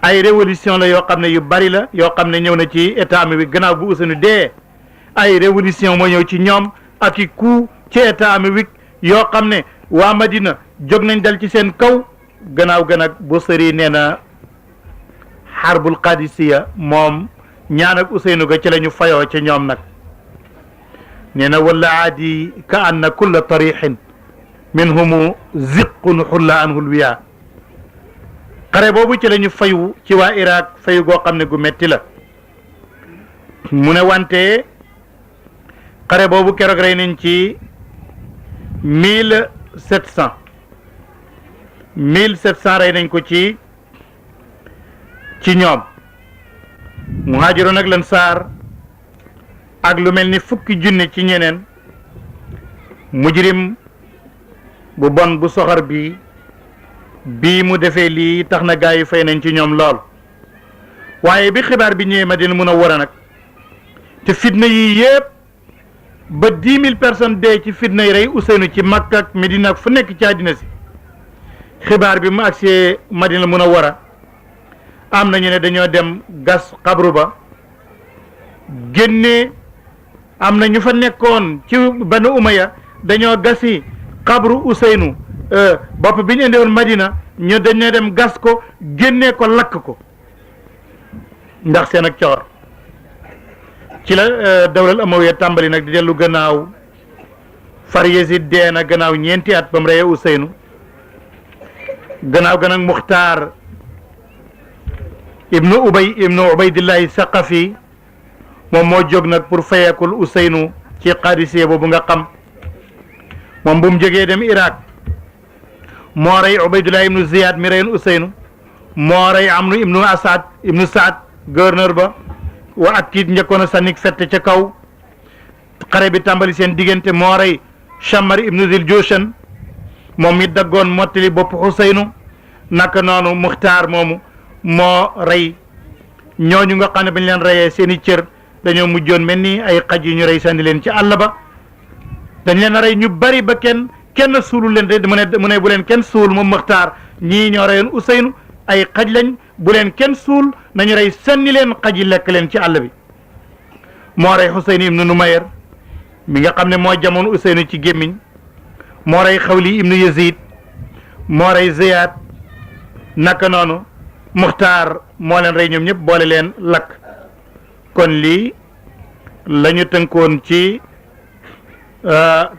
ay révolution la yoo xam ne yu bari la yoo xam ne ñëw na ci état bi gannaaw bu Ousseynou dee ay révolution moo ñëw ci ñoom ak i coup ci état bi yoo xam ne waa Madina jóg nañ dal ci seen kaw gannaaw gën ak Busiri nee na xarbul qadisiya moom ñaan ak Ousseynou ga ci la ñu fayoo ci ñoom nag nee na wala aadi ka anna kulla tarixin minhumu ziqun xulla anhu lwiya xare boobu ci la ñu fayu ci waa Irak fayu goo xam ne gu metti la mu ne wante xare boobu keroog rey nañ ci 1700 rey nañ ko ci ñoom muhaajiroon ak lansaar ak lu mel ni fukki junne ci ñeneen mujrim bu bon bu soxor bii mu defee lii tax na gaa yi fay nañ ci ñoom lool waaye bi xibaar bi ñëwee Madina Munawwara nag te fitna yi yépp ba 10 000 personnes dee ci fitna yi rey Ousseynou ci Makka ak Medina ak fu nekk ci àddina si xibaar bi mu agsee Madina Munawwara am na ñu ne dañoo dem gas xabru ba génne am na ñu fa nekkoon ci Banu Umayya dañoo gasi xabru Ousseynou bopp bi ñu indi woon Madina ñu dañoo dem gas ko génne ko lakk ko ndax seen ak coor ci la dawlal Amawiya tàmbali nag di dellu gannaaw far Yazid dee na gannaaw ñeenti at ba mu reyee Ousseynou gannaaw nag Muxtaar ibnu Ubaydillahi Saqafi moom moo jóg nag pour fayekul Ousseynou ci Qadisiya boobu nga xam moom bu mu jógee dem Irak moo rey Ubaydillahi ibnu Ziyad mi reyoon Ousseynou moo rey Amru ibnu Saad gouverneur ba wa ak kiit njëkkoon a sànnik fett ca kaw xare bi tàmbali seen diggante moo rey Shammar ibnu Zil Joshan moom mi daggoon mottali bopp Ousseynou naka noonu Muxtaar moomu moo rey ñooñu nga xam ne bañ leen reyee seen i cër dañoo mujjoon mel ni ay xaj yu ñu rey sànni leen ci àll ba dañ leen a rey ñu bari ba kenn suulul leen de mu ne bu leen kenn suul moom Muxtaar ñii ñoo reyoon Ousseynou ay xaj lañ bu leen kenn suul nañu rey sànni leen xaj yi lekk leen ci àll bi moo rey Xuseyn ibnu Numayr mi nga xam ne moo jamoon Ousseynou ci gémmiñ moo rey Xawli ibnu Yazid moo rey Ziyad naka noonu Muxtaar moo leen rey ñoom ñëpp boole leen lakk kon lii la ñu tënkoon ci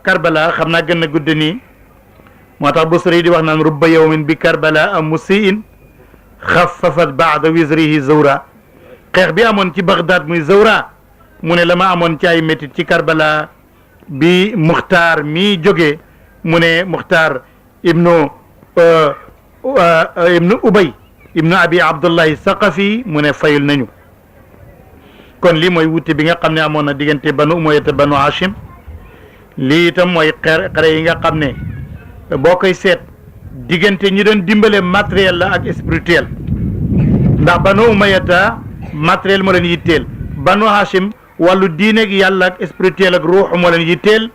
Karbala xam naa gën a gudd nii moo tax Busiri di wax naan rubba yawmin bi Karbala am musiin xaffafat baada wisrihi zawra xeex bi amoon ci Bagdad muy zawra mu ne la ma amoon ci ay métit ci Karbala bi Muxtaar mi jógee mu ne Muxtaar ibnu Ubay ibnu Abi Abdullahi Saqafi mu ne fayul nañu kon lii mooy wuute bi nga xam ne amoon na diggante Banu Umayya te Banu Hashim lii itam mooy xare yi nga xam ne boo koy seet diggante ñi doon dimbale matériel la ak spirituel ndax Banu Umayya matériel moo leen yitteel Banu Hashim wàllu diine ak yàlla ak spirituel ak ruux moo leen yitteel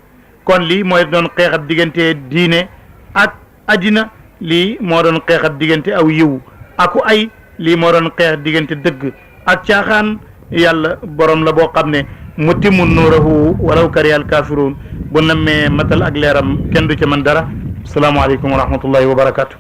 kon lii mooy doon xeexat diggante diine ak addina lii moo doon xeexat diggante aw yiw aku ay lii moo doon xeex diggante dëgg ak caaxaan yàlla borom la boo xam ne mutimmu nuurahu walaw kariha al kaafiruun bu nammee matal ak leeram kenn du ca mën dara asalaamaaleykum wa rahmatullahi wa barakatu